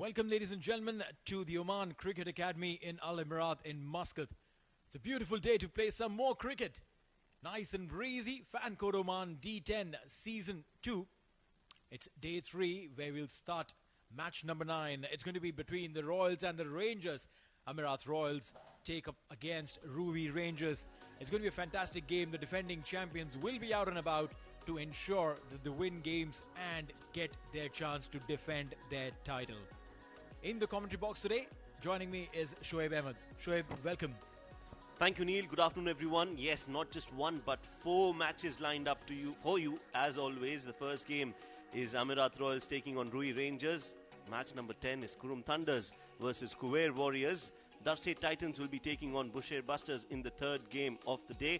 Welcome, ladies and gentlemen, to the Oman Cricket Academy in Amerat in Muscat. It's a beautiful day to play some more cricket. Nice and breezy. Fan code Oman D10 Season 2. It's day 3 where we'll start match number 9. It's going to be between the Royals and the Rangers. Amerat Royals take up against Ruwi Rangers. It's going to be a fantastic game. The defending champions will be out and about to ensure that they win games and get their chance to defend their title. In the commentary box today, joining me is Shoaib Ahmed. Shoaib, welcome. Thank you, Neil. Good afternoon, everyone. Yes, not just one, but 4 matches lined up for you, as always. The first game is Amerat Royals taking on Ruwi Rangers. Match number 10 is Kurum Thunders versus Kuwait Warriors. Darse Titans will be taking on Bushehr Busters in the third game of the day.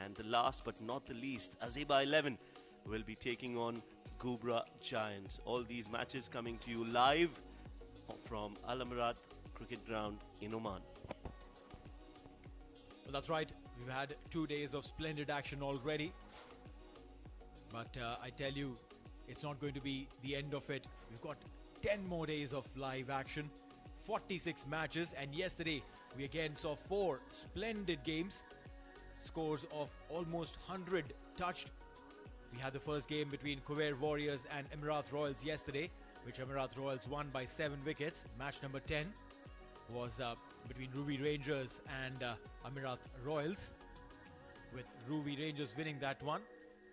And the last but not the least, Azeba 11 will be taking on Gubra Giants. All these matches coming to you live from Al Amerat Cricket Ground in Oman. Well, that's right. We've had 2 days of splendid action already. But I tell you, it's not going to be the end of it. We've got 10 more days of live action, 46 matches, and yesterday we again saw 4 splendid games, scores of almost 100 touched. We had the first game between Kuwait Warriors and Amerat Royals yesterday, which Amerat Royals won by 7 wickets. Match number 10 was between Ruwi Rangers and Amerat Royals, with Ruwi Rangers winning that one.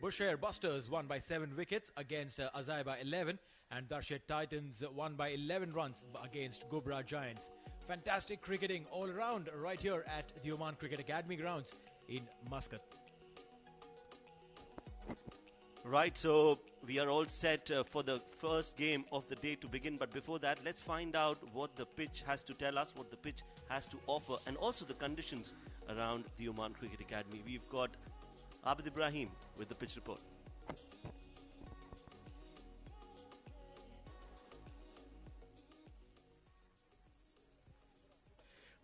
Bushehr Busters won by 7 wickets against Azeba 11, and Darse Titans won by 11 runs against Gubra Giants. Fantastic cricketing all around right here at the Oman Cricket Academy grounds in Muscat. Right, so we are all set for the first game of the day to begin. But before that, let's find out what the pitch has to tell us, what the pitch has to offer, and also the conditions around the Oman Cricket Academy. We've got Abid Ibrahim with the pitch report.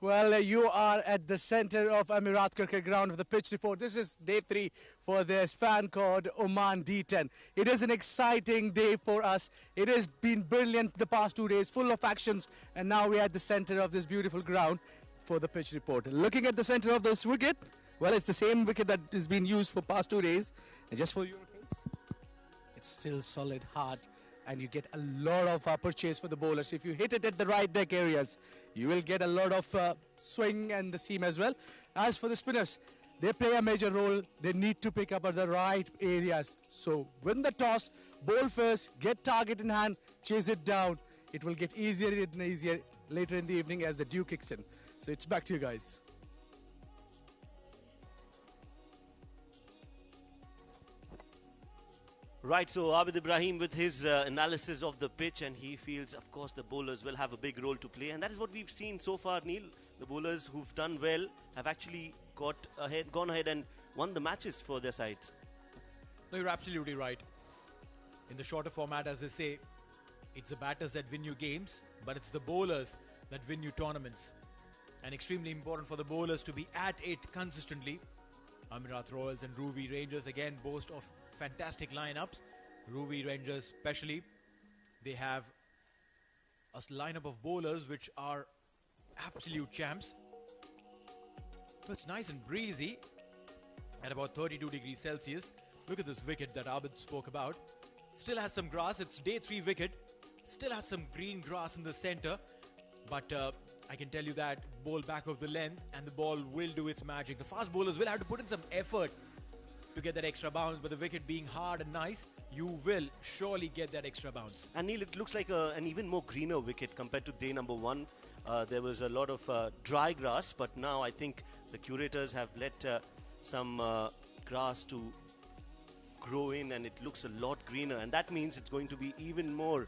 Well, you are at the center of Amerat Cricket Ground of the pitch report. This is day 3 for this fan called Oman D10. It is an exciting day for us. It has been brilliant the past 2 days, full of actions, and now we're at the center of this beautiful ground for the pitch report. Looking at the center of this wicket, well, it's the same wicket that has been used for past 2 days. And just for your face, it's still solid, hard, and you get a lot of purchase for the bowlers. If you hit it at the right deck areas, you will get a lot of swing and the seam as well. As for the spinners, they play a major role. They need to pick up at the right areas. So win the toss, bowl first, get target in hand, chase it down. It will get easier and easier later in the evening as the dew kicks in. So it's back to you guys. Right, so Abid Ibrahim with his analysis of the pitch, and he feels, of course, the bowlers will have a big role to play, and that is what we've seen so far, Neil. The bowlers who've done well have actually gone ahead and won the matches for their sides. No, you're absolutely right. In the shorter format, as they say, it's the batters that win you games, but it's the bowlers that win you tournaments. And extremely important for the bowlers to be at it consistently. Amerat Royals and Ruwi Rangers again boast of fantastic lineups. Ruwi Rangers especially, they have a lineup of bowlers which are absolute champs. It's nice and breezy at about 32 degrees Celsius. Look at this wicket that Abid spoke about. Still has some grass. It's day 3 wicket. Still has some green grass in the center. But I can tell you that bowl back of the length and the ball will do its magic. The fast bowlers will have to put in some effort to get that extra bounce, but the wicket being hard and nice, you will surely get that extra bounce. And Neil, it looks like an even more greener wicket compared to day number 1. There was a lot of dry grass, but now I think the curators have let some grass to grow in, and it looks a lot greener, and that means it's going to be even more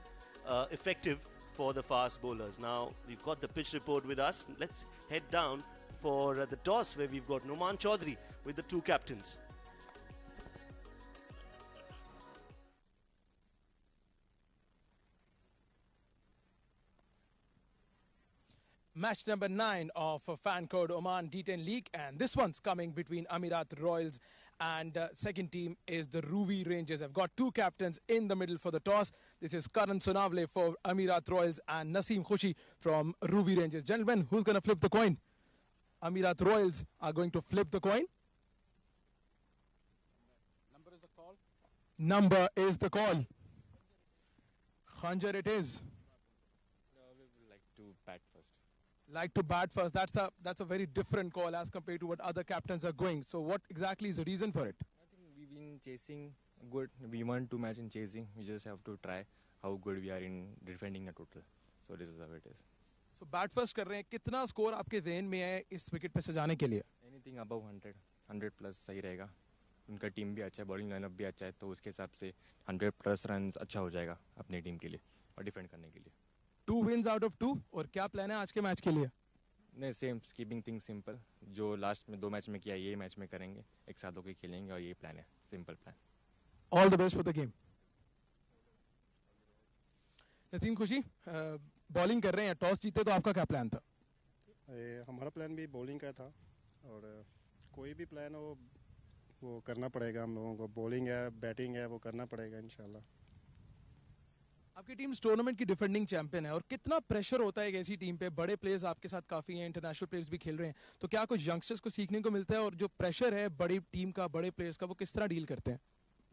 effective for the fast bowlers. Now we've got the pitch report with us. Let's head down for the toss, where we've got Noman Chaudhary with the 2 captains. match number 9 of fan code Oman D10 League, and this one's coming between Amerat Royals and second team is the Ruwi Rangers. I've got two captains in the middle for the toss. This is Karan Sonavle for Amerat Royals and Naseem Khushi from Ruwi Rangers. Gentlemen, who's going to flip the coin? Amerat Royals are going to flip the coin. Number is the call. Number is the call. Khanjar it is. We would like to bat first. Like to bat first. That's a very different call as compared to what other captains are going. So what exactly is the reason for it? I think we've been chasing good. We won 2 matches in chasing. We just have to try how good we are in defending the total. So this is how it is. So bat first कर रहे हैं. कितना score आपके ज़हन में है इस wicket पे सजाने के लिए? Anything above 100, 100 plus सही रहेगा. उनका टीम भी अच्छा है, बॉलिंग लाइनअप भी अच्छा है, तो उसके हिसाब से 100 प्लस रन अच्छा हो जाएगा अपनी टीम के लिए और डिफेंड करने के लिए. 2 wins out of 2 और क्या प्लान है आज के मैच के लिए? नहीं, सेम कीपिंग थिंग्स सिंपल. जो लास्ट में 2 मैच में किया यही मैच में करेंगे, एक साथ होकर खेलेंगे और यही प्लान है, simple plan. All the best for the game. Naseem खुशी बॉलिंग कर रहे हैं, टॉस जीते तो आपका क्या प्लान था? हमारा प्लान भी बॉलिंग का था और कोई भी प्लान हो वो करना पड़ेगा हम लोगों को. बॉलिंग है, बैटिंग है, वो करना पड़ेगा इंशाल्लाह. आपकी टीम इस टूर्नामेंट की डिफेंडिंग चैंपियन है और कितना प्रेशर होता है एक ऐसी टीम पे? बड़े प्लेयर्स आपके साथ काफ़ी हैं, इंटरनेशनल प्लेयर्स भी खेल रहे हैं, तो क्या कुछ यंगस्टर्स को सीखने को मिलता है और जो प्रेशर है बड़ी टीम का, बड़े प्लेयर्स का, वो किस तरह डील करते हैं?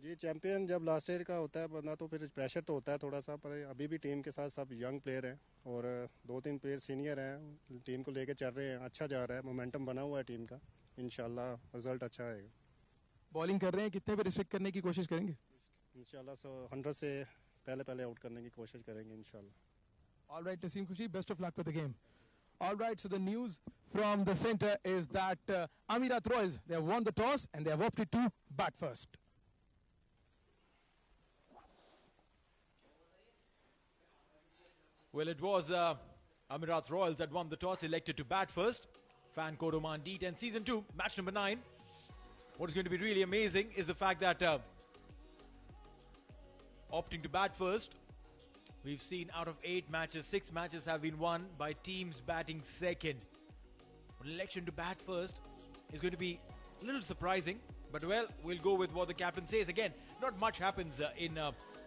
जी, चैंपियन जब लास्ट ईयर का होता है बंदा तो फिर प्रेशर तो होता है थोड़ा सा, पर अभी भी टीम के साथ सब यंग प्लेयर हैं और 2-3 प्लेयर सीनियर हैं. टीम को लेके चल रहे हैं, अच्छा जा रहा है, मोमेंटम बना हुआ है टीम का. इंशाल्लाह रिजल्ट अच्छा आएगा. बॉलिंग कर रहे हैं, कितने पे रिस्ट्रिक्ट करने की कोशिश करेंगे? इंशाल्लाह 100 से पहले आउट करने की कोशिश करेंगे इंशाल्लाह. All right, Naseem Khushi, best of luck with the game. All right, so the news from the center is that Amerat Royals, they have won the toss and they have opted to bat first. Well, it was Amerat Royals that won the toss, elected to bat first. Fan code Oman D10 Season 2, match number 9. What is going to be really amazing is the fact that opting to bat first, we've seen out of 8 matches, 6 matches have been won by teams batting second. An election to bat first is going to be a little surprising, but well, we'll go with what the captain says. Again, not much happens in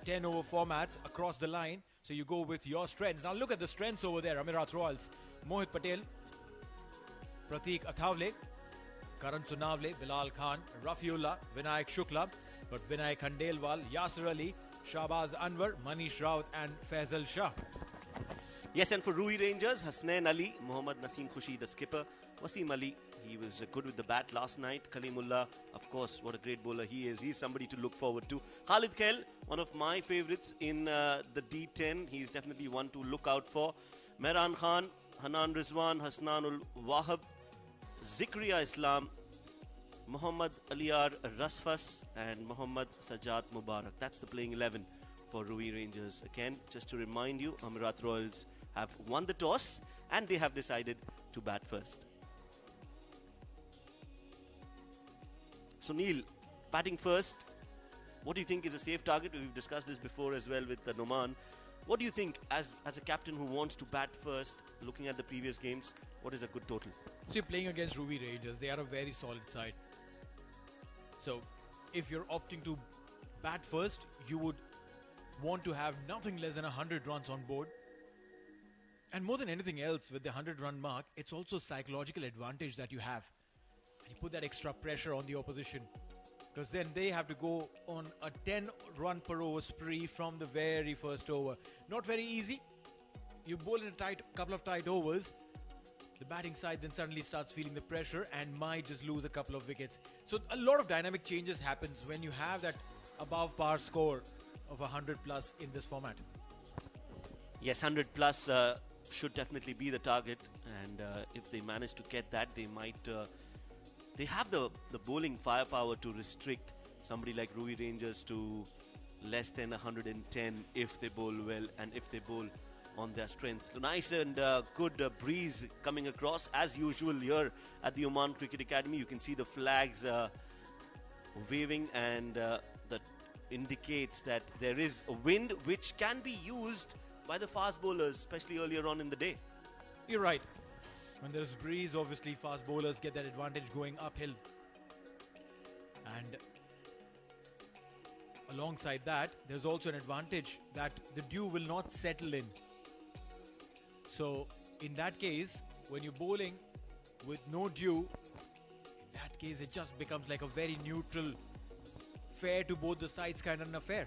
10 over formats across the line, so you go with your strengths. Now look at the strengths over there. Amerat Royals, Mohit Patel, Prateek Athavale, Karan Sonavle, Bilal Khan, Rafiullah, Vinayak Shukla, but Vinayak Khandelwal, Yasir Ali, Shahbaz Anwar, Manish Raut and Faisal Shah. Yes, and for Ruwi Rangers, Hasnain Ali, Mohammad Naseem Khushi, the skipper, Wasim Ali, he was good with the bat last night. Kalimullah, of course, what a great bowler he is. He's somebody to look forward to. Khalid Khail, one of my favourites in the D10. He's definitely one to look out for. Mehran Khan, Hanan Rizwan, Hasnanul Wahab, Zikriya Islam, Muhammad Aliyar Rasfas and Muhammad Sajjad Mubarak. That's the playing 11 for Ruwi Rangers. Again, just to remind you, Amerat Royals have won the toss and they have decided to bat first. So Neil, batting first, what do you think is a safe target? We've discussed this before as well with Noman. What do you think as a captain who wants to bat first, looking at the previous games, what is a good total? So you're playing against Ruwi Rangers. They are a very solid side. So if you're opting to bat first, you would want to have nothing less than 100 runs on board. And more than anything else, with the 100-run mark, it's also a psychological advantage that you have. And you put that extra pressure on the opposition, because then they have to go on a 10-run per over spree from the very first over. Not very easy. You bowl in a couple of tight overs. The batting side then suddenly starts feeling the pressure and might just lose a couple of wickets. So a lot of dynamic changes happens when you have that above par score of 100 plus in this format. Yes, 100 plus should definitely be the target, and if they manage to get that, they might they have the bowling firepower to restrict somebody like Ruwi Rangers to less than 110 if they bowl well and if they bowl on their strengths. So nice and good breeze coming across as usual here at the Oman Cricket Academy. You can see the flags waving, and that indicates that there is a wind which can be used by the fast bowlers, especially earlier on in the day. You're right. When there's breeze, obviously fast bowlers get that advantage going uphill. And alongside that, there's also an advantage that the dew will not settle in. So in that case, when you're bowling with no dew, in that case it just becomes like a very neutral, fair to both the sides kind of an affair.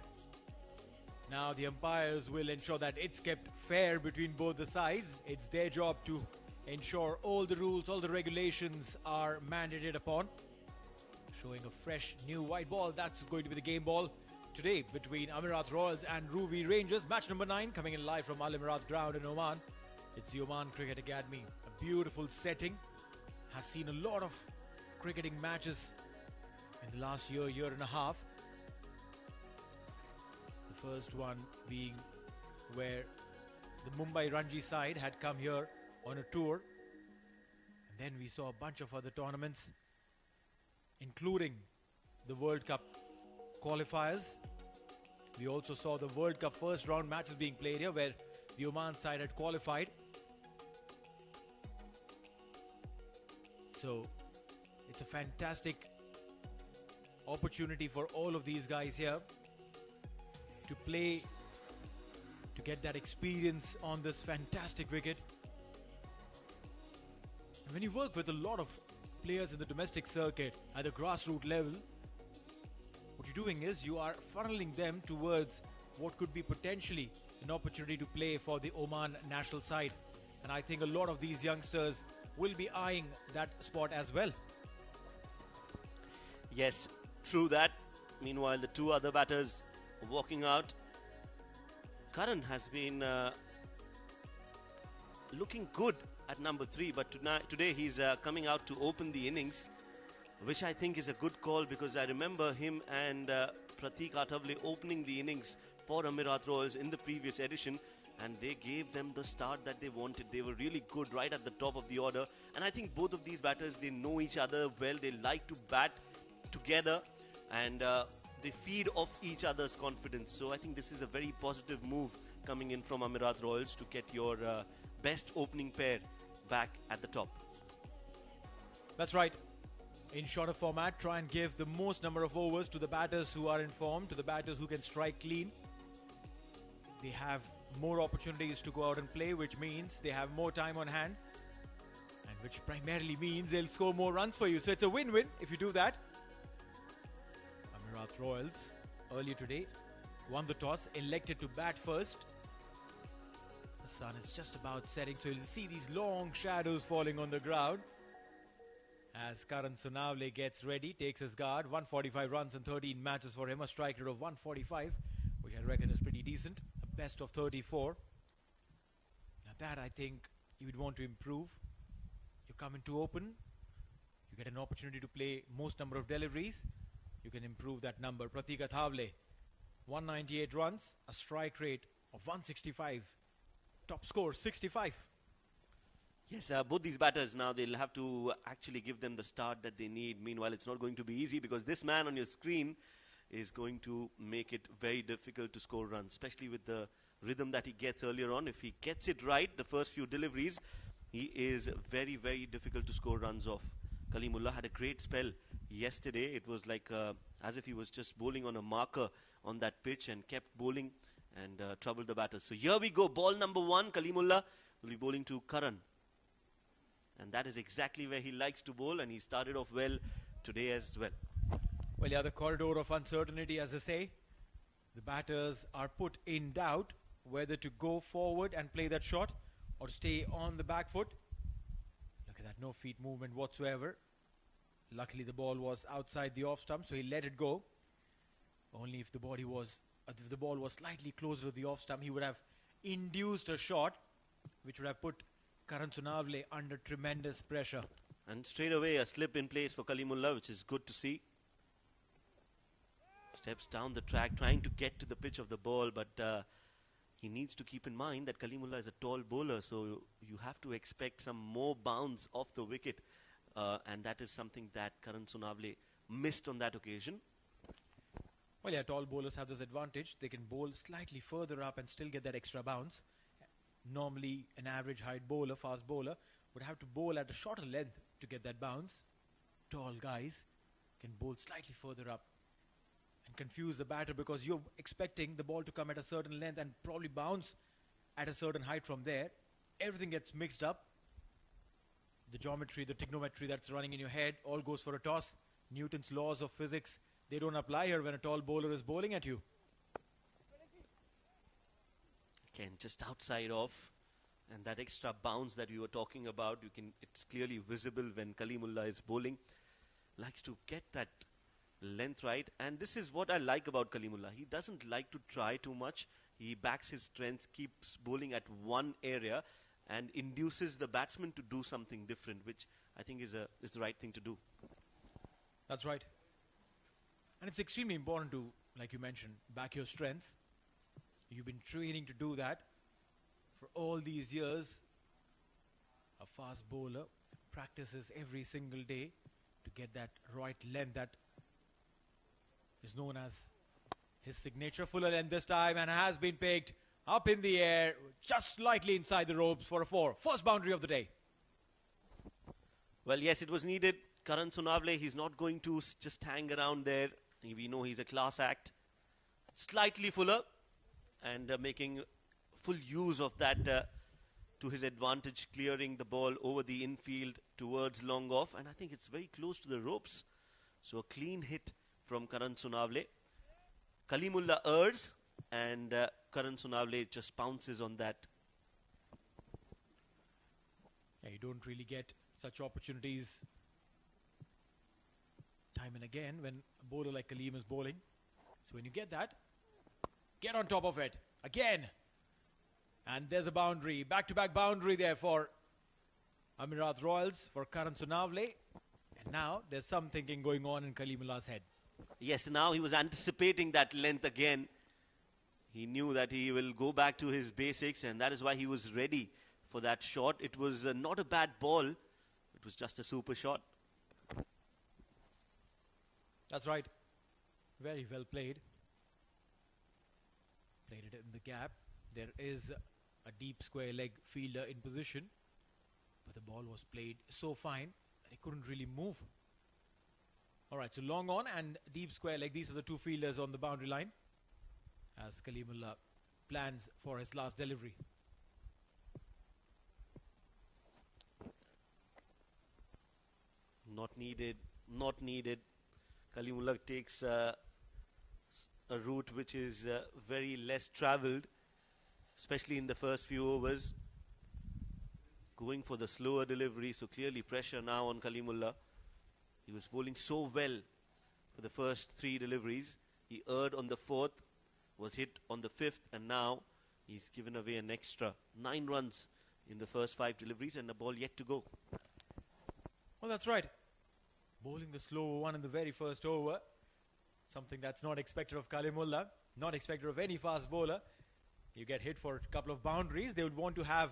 Now the umpires will ensure that it's kept fair between both the sides. It's their job to ensure all the rules, all the regulations are mandated upon. Showing a fresh new white ball. That's going to be the game ball today between Amerat Royals and Ruwi Rangers. Match number 9 coming in live from Amerat ground in Oman. It's the Oman Cricket Academy. A beautiful setting. Has seen a lot of cricketing matches in the last year and a half. The first one being where the Mumbai Ranji side had come here on a tour. And then we saw a bunch of other tournaments, including the World Cup qualifiers. We also saw the World Cup first round matches being played here where the Oman side had qualified. So it's a fantastic opportunity for all of these guys here to play, to get that experience on this fantastic wicket. And when you work with a lot of players in the domestic circuit at the grassroots level, what you're doing is you are funneling them towards what could be potentially an opportunity to play for the Oman national side. And I think a lot of these youngsters will be eyeing that spot as well. Yes, true that. Meanwhile, the two other batters walking out. Karan has been looking good at number 3, but today he's coming out to open the innings, which I think is a good call, because I remember him and Pratik Athavale opening the innings for Amerat Royals in the previous edition, and they gave them the start that they wanted. They were really good right at the top of the order, and I think both of these batters, they know each other well. They like to bat together, and they feed off each other's confidence. So I think this is a very positive move coming in from Amerat Royals to get your best opening pair back at the top. That's right. In shorter format, try and give the most number of overs to the batters who are in form, to the batters who can strike clean. They have more opportunities to go out and play, which means they have more time on hand, and which primarily means they'll score more runs for you. So it's a win-win if you do that. Amerat Royals earlier today won the toss, elected to bat first. The sun is just about setting, so you'll see these long shadows falling on the ground as Karan Sonavle gets ready, takes his guard. 145 runs in 13 matches for him, a strike rate of 145, which I reckon is pretty decent. A best of 34. Now that I think you would want to improve. You come into open, you get an opportunity to play most number of deliveries. You can improve that number. Pratik Athavale, 198 runs, a strike rate of 165. Top score, 65. Yes, both these batters now, they'll have to actually give them the start that they need. Meanwhile, it's not going to be easy, because this man on your screen is going to make it very difficult to score runs, especially with the rhythm that he gets earlier on. If he gets it right, the first few deliveries, he is very, very difficult to score runs off. Kalimullah had a great spell yesterday. It was like as if he was just bowling on a marker on that pitch and kept bowling and troubled the batters. So here we go. Ball number 1. Kalimullah will be bowling to Karan. And that is exactly where he likes to bowl, and he started off well today as well. Well, yeah, the corridor of uncertainty, as I say. The batters are put in doubt whether to go forward and play that shot or stay on the back foot. Look at that, no feet movement whatsoever. Luckily, the ball was outside the off stump, so he let it go. Only if the ball was slightly closer to the off stump, he would have induced a shot, which would have put Karan Sonavle under tremendous pressure. And straight away a slip in place for Kalimullah, which is good to see. Steps down the track, trying to get to the pitch of the ball, but he needs to keep in mind that Kalimullah is a tall bowler, so you have to expect some more bounce off the wicket, and that is something that Karan Sonavle missed on that occasion. Well, yeah, tall bowlers have this advantage. They can bowl slightly further up and still get that extra bounce. Normally, an average height bowler, fast bowler, would have to bowl at a shorter length to get that bounce. Tall guys can bowl slightly further up and confuse the batter because you're expecting the ball to come at a certain length and probably bounce at a certain height from there. Everything gets mixed up. The geometry, the trigonometry that's running in your head all goes for a toss. Newton's laws of physics, they don't apply here when a tall bowler is bowling at you. Again, just outside off. And that extra bounce that you were talking about, it's clearly visible when Kalimullah is bowling. Likes to get that length right. And this is what I like about Kalimullah. He doesn't like to try too much. He backs his strengths, keeps bowling at one area and induces the batsman to do something different, which I think is the right thing to do. That's right. And it's extremely important to, like you mentioned, back your strengths. You've been training to do that for all these years. A fast bowler practices every single day to get that right length that is known as his signature fuller length this time, and has been picked up in the air just slightly inside the ropes for a 4. First boundary of the day. Well, yes, it was needed. Karan Sonavle, he's not going to just hang around there. We know he's a class act. Slightly fuller and making full use of that to his advantage, clearing the ball over the infield towards long off, and I think it's very close to the ropes. So a clean hit from Karan Sonavle. Kalimullah errs and Karan Sonavle just pounces on that. Yeah, you don't really get such opportunities time and again when a bowler like Kaleem is bowling. So when you get that, get on top of it again. And there's a boundary, back-to-back boundary there for Amerat Royals, for Karan Sonavle. And now there's some thinking going on in Kalimullah's head. Yes, now he was anticipating that length again. He knew that he will go back to his basics, and that is why he was ready for that shot. It was not a bad ball. It was just a super shot. That's right. Very well played. Played it in the gap. There is a deep square leg fielder in position, but the ball was played so fine that he couldn't really move. Alright, so long on and deep square leg. These are the two fielders on the boundary line as Kalimullah plans for his last delivery. Not needed, not needed. Kalimullah takes a route which is very less travelled, especially in the first few overs. Going for the slower delivery, so clearly pressure now on Kalimullah. He was bowling so well for the first 3 deliveries. He erred on the 4th, was hit on the 5th, and now he's given away an extra 9 runs in the first 5 deliveries and a ball yet to go. Well, that's right. Bowling the slow one in the very first over. Something that's not expected of Kalimullah, not expected of any fast bowler. You get hit for a couple of boundaries. They would want to have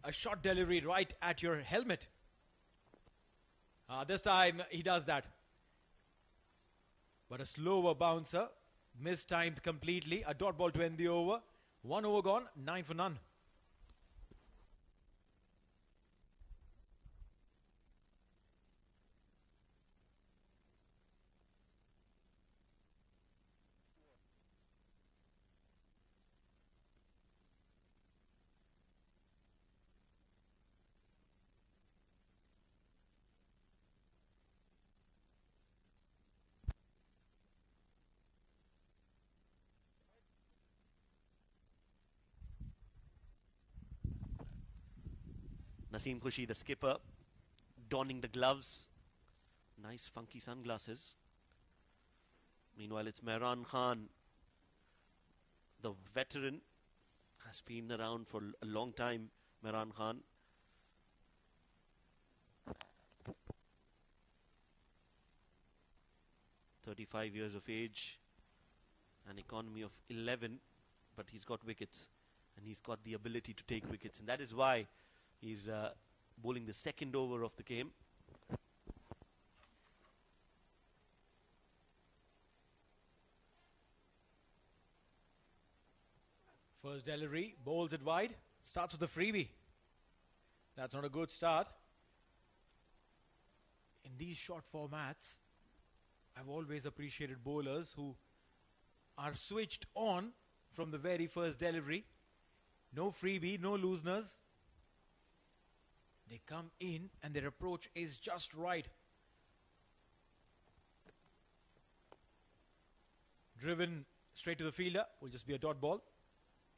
a shot delivery right at your helmet. This time he does that. But a slower bouncer, mistimed completely. A dot ball to end the over. 1 over gone, 9 for none. Naseem Khushi, the skipper, donning the gloves. Nice funky sunglasses. Meanwhile, it's Mehran Khan, the veteran, has been around for a long time. Mehran Khan. "35 years of age, an economy of 11, but he's got wickets and he's got the ability to take wickets, and that is why he's bowling the second over of the game. First delivery, bowls it wide, starts with a freebie. That's not a good start. In these short formats, I've always appreciated bowlers who are switched on from the very first delivery. No freebie, no looseners. They come in and their approach is just right. Driven straight to the fielder, will just be a dot ball.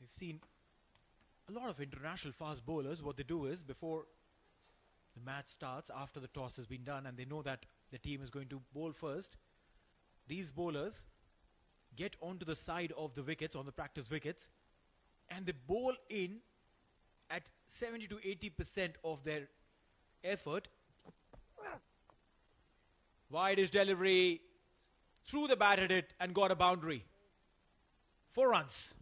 We've seen a lot of international fast bowlers. What they do is, before the match starts, after the toss has been done and they know that the team is going to bowl first, these bowlers get onto the side of the wickets, on the practice wickets, and they bowl in at 70 to 80% of their effort. Wide-ish delivery, threw the bat at it and got a boundary. 4 runs.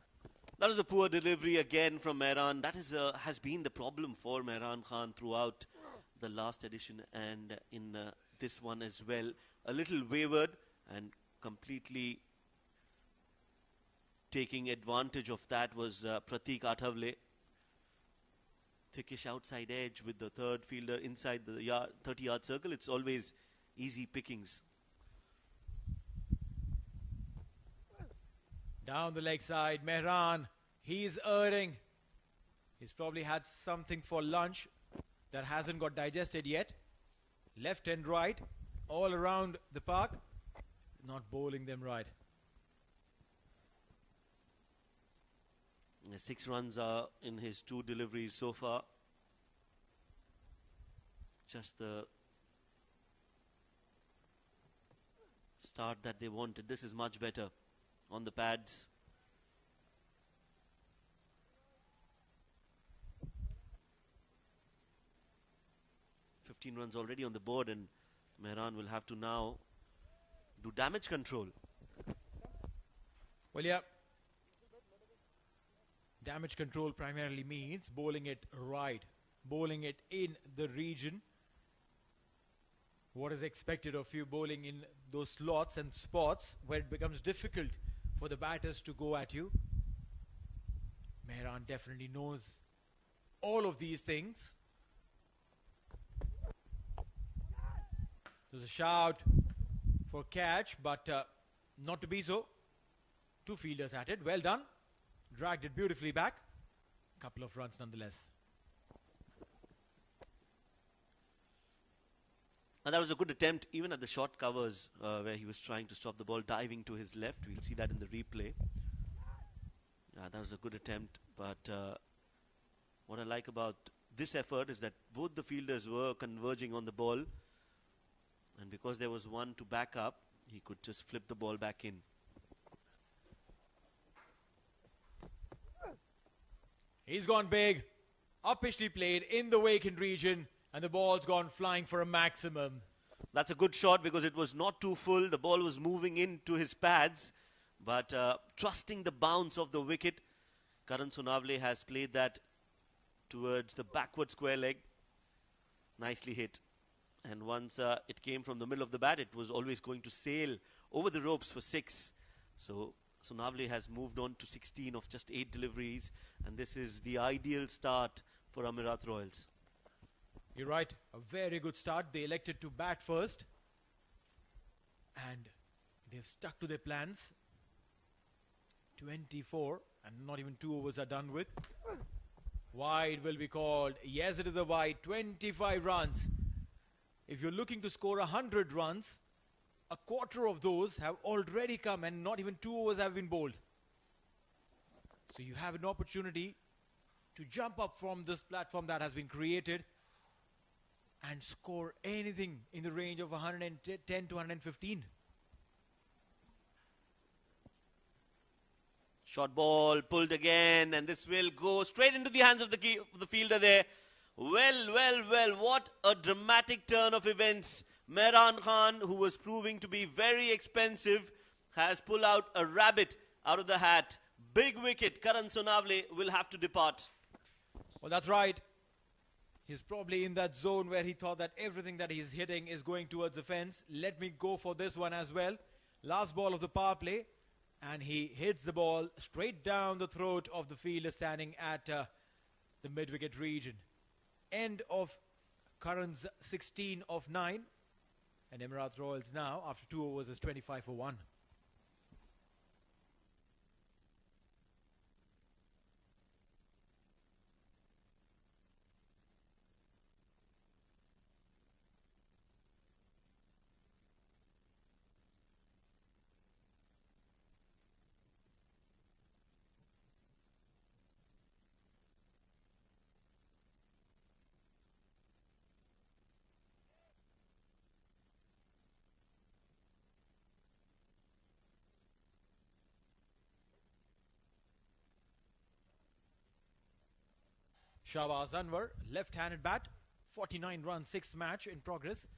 That was a poor delivery again from Mehran. That has been the problem for Mehran Khan throughout the last edition and in this one as well. A little wayward and completely taking advantage of that was Pratik Athavale. Thickish outside edge with the third fielder inside the 30-yard circle. It's always easy pickings. Down the leg side, Mehran, he's erring. He's probably had something for lunch that hasn't got digested yet. Left and right, all around the park, not bowling them right. 6 runs are in his 2 deliveries so far. Just the start that they wanted. This is much better on the pads. Runs already on the board, and Mehran will have to now do damage control. Well, yeah. Damage control primarily means bowling it right, bowling it in the region. What is expected of you bowling in those slots and spots where it becomes difficult for the batters to go at you. Mehran definitely knows all of these things. There's a shout for catch, but not to be so. 2 fielders at it. Well done. Dragged it beautifully back. Couple of runs nonetheless. And that was a good attempt, even at the short covers where he was trying to stop the ball diving to his left. We'll see that in the replay. Yeah, that was a good attempt. But what I like about this effort is that both the fielders were converging on the ball. And because there was one to back up, he could just flip the ball back in. He's gone big. Uppishly played in the vacant region. And the ball's gone flying for a maximum. That's a good shot because it was not too full. The ball was moving into his pads. But trusting the bounce of the wicket, Karan Sonavle has played that towards the backward square leg. Nicely hit. And once it came from the middle of the bat, it was always going to sail over the ropes for 6. So Sonavle has moved on to 16 of just 8 deliveries. And this is the ideal start for Amerat Royals. You're right. A very good start. They elected to bat first. And they've stuck to their plans. 24. And not even 2 overs are done with. Wide will be called. Yes, it is a wide. 25 runs. If you're looking to score 100 runs, a quarter of those have already come and not even 2 overs have been bowled. So you have an opportunity to jump up from this platform that has been created and score anything in the range of 110 to 115. Short ball pulled again, and this will go straight into the hands of the fielder there. Well, what a dramatic turn of events. Mehran Khan, who was proving to be very expensive, has pulled out a rabbit out of the hat. Big wicket. Karan Sonavle will have to depart. Well, that's right. He's probably in that zone where he thought that everything that he's hitting is going towards the fence. Let me go for this one as well. Last ball of the power play. And he hits the ball straight down the throat of the fielder standing at the mid-wicket region. end of Karan's 16 of 9. And Amerat Royals now, after 2 overs, is 25 for 1. Shahbaz Anwar, left-handed bat, 49 runs, 6th match in progress.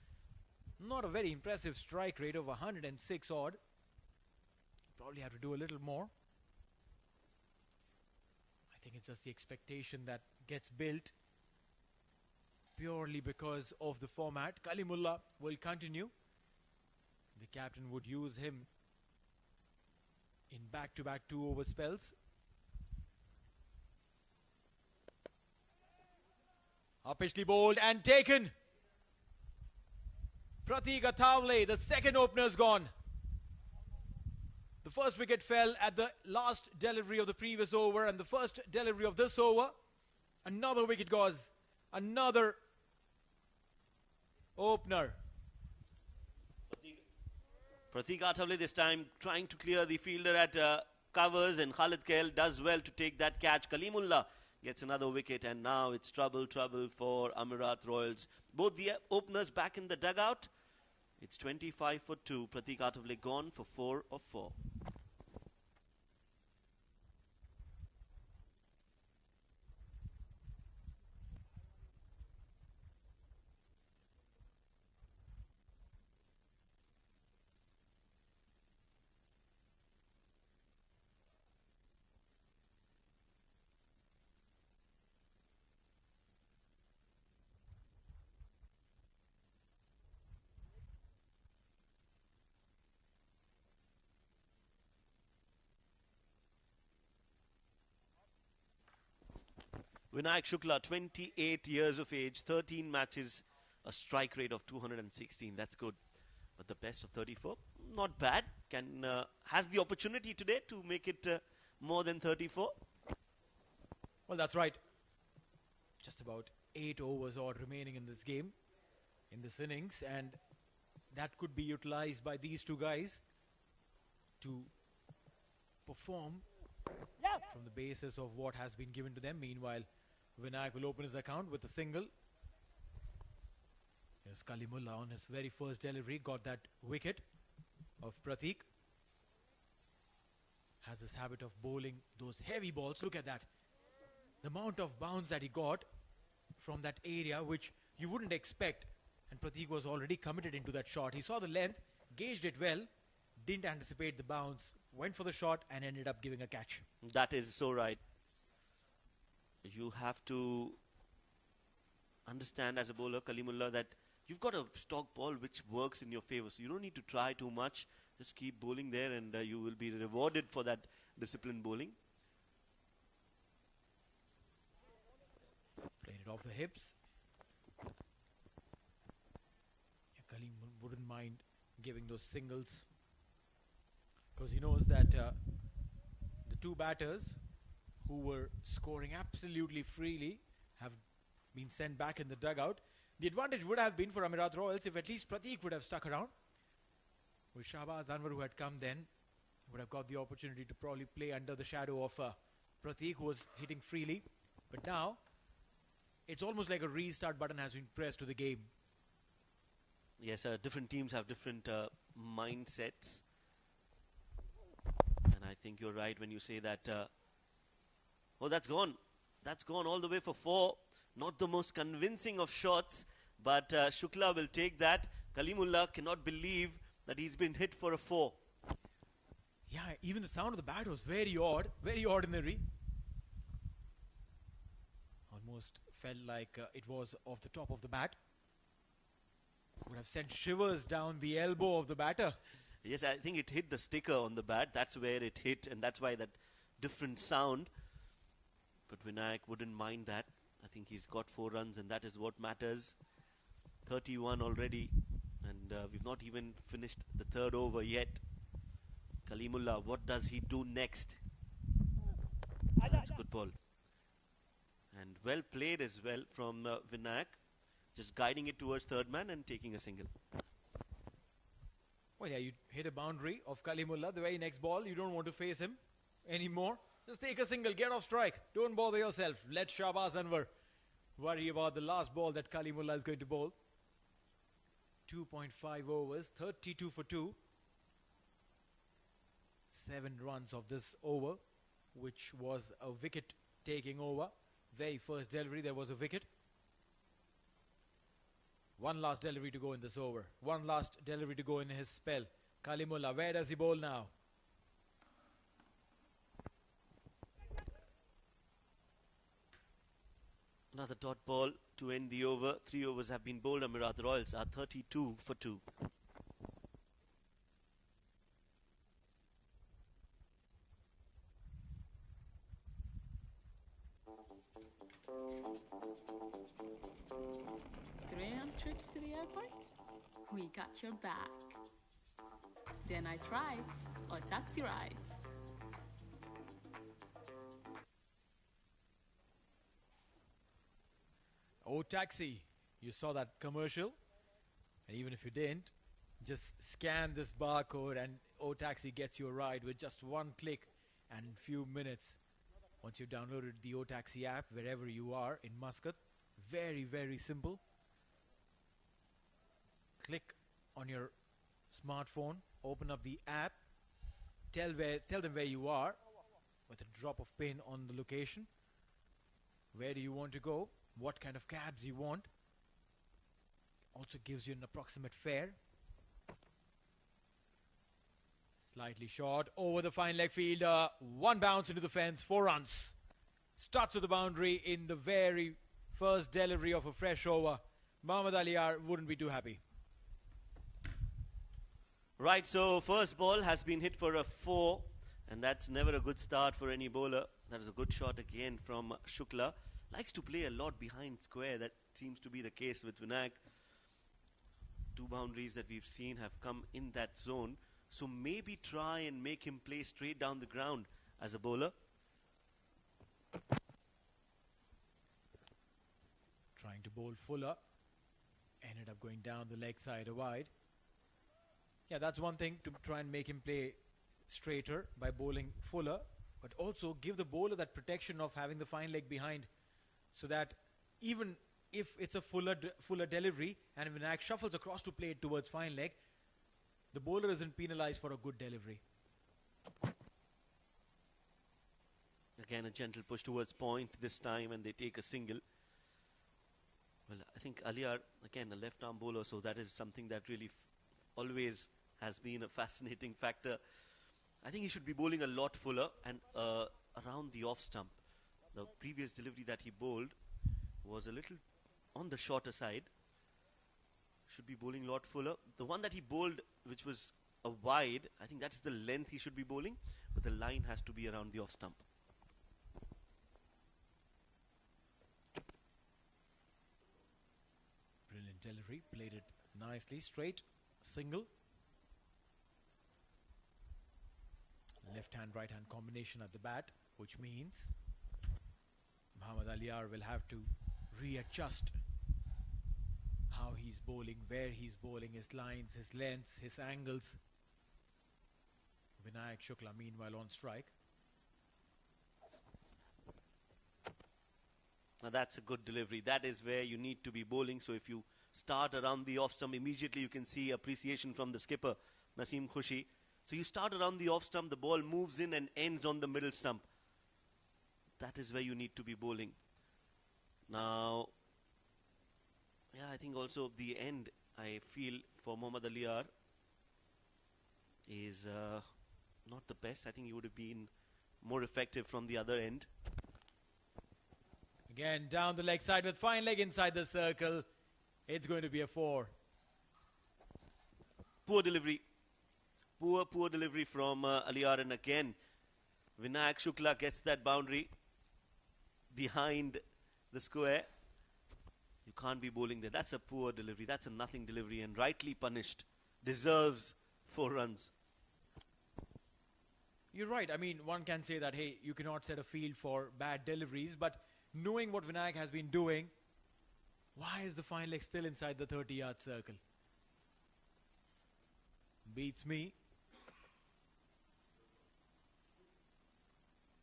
Not a very impressive strike rate of 106 odd. Probably have to do a little more. I think it's just the expectation that gets built purely because of the format. Kalimullah will continue. The captain would use him in back-to-back 2-over spells. Uppishly bowled and taken. Pratik Athavale, the second opener's gone. The first wicket fell at the last delivery of the previous over, and the first delivery of this over. Another wicket goes. Another opener. Pratik Athavale this time trying to clear the fielder at covers, and Khalid Kail does well to take that catch. Kalimullah gets another wicket, and now it's trouble for Amerat Royals. Both the openers back in the dugout. It's 25 for 2. Pratik Athavale gone for 4 of 4. Vinayak Shukla, 28 years of age, 13 matches, a strike rate of 216. That's good. But the best of 34, not bad. Has the opportunity today to make it more than 34. Well, that's right. Just about 8 overs odd remaining in this game, in this innings, and that could be utilized by these two guys to perform from the basis of what has been given to them. Meanwhile, Vinayak will open his account with a single. Here's Kalimullah on his very first delivery, got that wicket of Pratik. Has this habit of bowling those heavy balls. Look at that. The amount of bounce that he got from that area, which you wouldn't expect. And Pratik was already committed into that shot. He saw the length, gauged it well, didn't anticipate the bounce, went for the shot and ended up giving a catch. That is so right. You have to understand as a bowler, Kalimullah, that you've got a stock ball which works in your favor. So you don't need to try too much. Just keep bowling there and you will be rewarded for that disciplined bowling. Played it off the hips. Kalim wouldn't mind giving those singles, because he knows that the two batters who were scoring absolutely freely have been sent back in the dugout. The advantage would have been for Amerat Royals if at least Pratik would have stuck around. With Shahbaz Anwar, who had come then, would have got the opportunity to probably play under the shadow of Pratik, who was hitting freely. But now, it's almost like a restart button has been pressed to the game. Yes, different teams have different mindsets. And I think you're right when you say that. Oh, that's gone. That's gone all the way for 4. Not the most convincing of shots, but Shukla will take that. Kalimullah cannot believe that he's been hit for a 4. Yeah, even the sound of the bat was very odd, very ordinary. Almost felt like it was off the top of the bat. Would have sent shivers down the elbow of the batter. Yes, I think it hit the sticker on the bat. That's where it hit, and that's why that different sound. But Vinayak wouldn't mind that. I think he's got 4 runs, and that is what matters. 31 already, and we've not even finished the 3rd over yet. Kalimullah, what does he do next? That's a good ball. And well played as well from Vinayak. Just guiding it towards 3rd man and taking a single. Well, yeah, you hit a boundary of Kalimullah. The very next ball, you don't want to face him anymore. Just take a single, get off strike. Don't bother yourself. Let Shahbaz Anwar worry about the last ball that Kalimullah is going to bowl. 2.5 overs, 32 for 2. 7 runs of this over, which was a wicket taking over. Very first delivery, there was a wicket. One last delivery to go in this over. One last delivery to go in his spell. Kalimullah, where does he bowl now? Another dot ball to end the over. 3 overs have been bowled. Amerat Royals are 32 for 2. Trips to the airport? We got your back. Day night rides or taxi rides. Oh, taxi. You saw that commercial? And even if you didn't, just scan this barcode and Oh Taxi gets you a ride with just one click and few minutes. Once you've downloaded the Oh Taxi app, wherever you are in Muscat, very, very simple. Click on your smartphone, open up the app, tell them where you are with a drop of pin on the location. Where do you want to go? What kind of cabs you want? Also gives you an approximate fare. Slightly short, over the fine leg fielder, 1 bounce into the fence, 4 runs. Starts with the boundary in the very first delivery of a fresh over. Mohammad Aliyar wouldn't be too happy. Right, so first ball has been hit for a 4, and that's never a good start for any bowler. That is a good shot again from Shukla. Likes to play a lot behind square. That seems to be the case with Vinayak. 2 boundaries that we've seen have come in that zone. So maybe try and make him play straight down the ground as a bowler. Trying to bowl Fuller. Ended up going down the leg side wide. Yeah, that's one thing, to try and make him play straighter by bowling Fuller, but also give the bowler that protection of having the fine leg behind, so that even if it's a Fuller delivery and Vinayak shuffles across to play it towards fine leg, the bowler isn't penalized for a good delivery. Again, a gentle push towards point this time, and they take a single. Well, I think Aliyar, again, a left-arm bowler, so that is something that really always has been a fascinating factor. I think he should be bowling a lot fuller and around the off stump. The previous delivery that he bowled was a little on the shorter side. Should be bowling a lot fuller. The one that he bowled, which was a wide, I think that's the length he should be bowling, but the line has to be around the off stump. Brilliant delivery, played it nicely, straight, single. Left hand, right hand combination at the bat, which means Mohammad Aliyar will have to readjust how he's bowling, where he's bowling, his lines, his lengths, his angles. Vinayak Shukla meanwhile on strike. Now that's a good delivery. That is where you need to be bowling. So if you start around the off stump, immediately you can see appreciation from the skipper, Naseem Khushi. So you start around the off stump, the ball moves in and ends on the middle stump. That is where you need to be bowling. Now, yeah, I think also the end, I feel, for Mohammad Aliyar is not the best. I think he would have been more effective from the other end. Again, down the leg side with fine leg inside the circle. It's going to be a 4. Poor delivery. Poor delivery from Aliyar, and again Vinayak Shukla gets that boundary behind the square. You can't be bowling there. That's a poor delivery. That's a nothing delivery and rightly punished. Deserves 4 runs. You're right. I mean, one can say that, hey, you cannot set a field for bad deliveries, but knowing what Vinayak has been doing, why is the fine leg still inside the 30-yard circle? Beats me.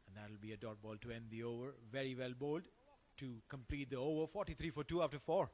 And that'll be a dot ball to end the over. Very well bowled to complete the over. 43 for 2 after 4.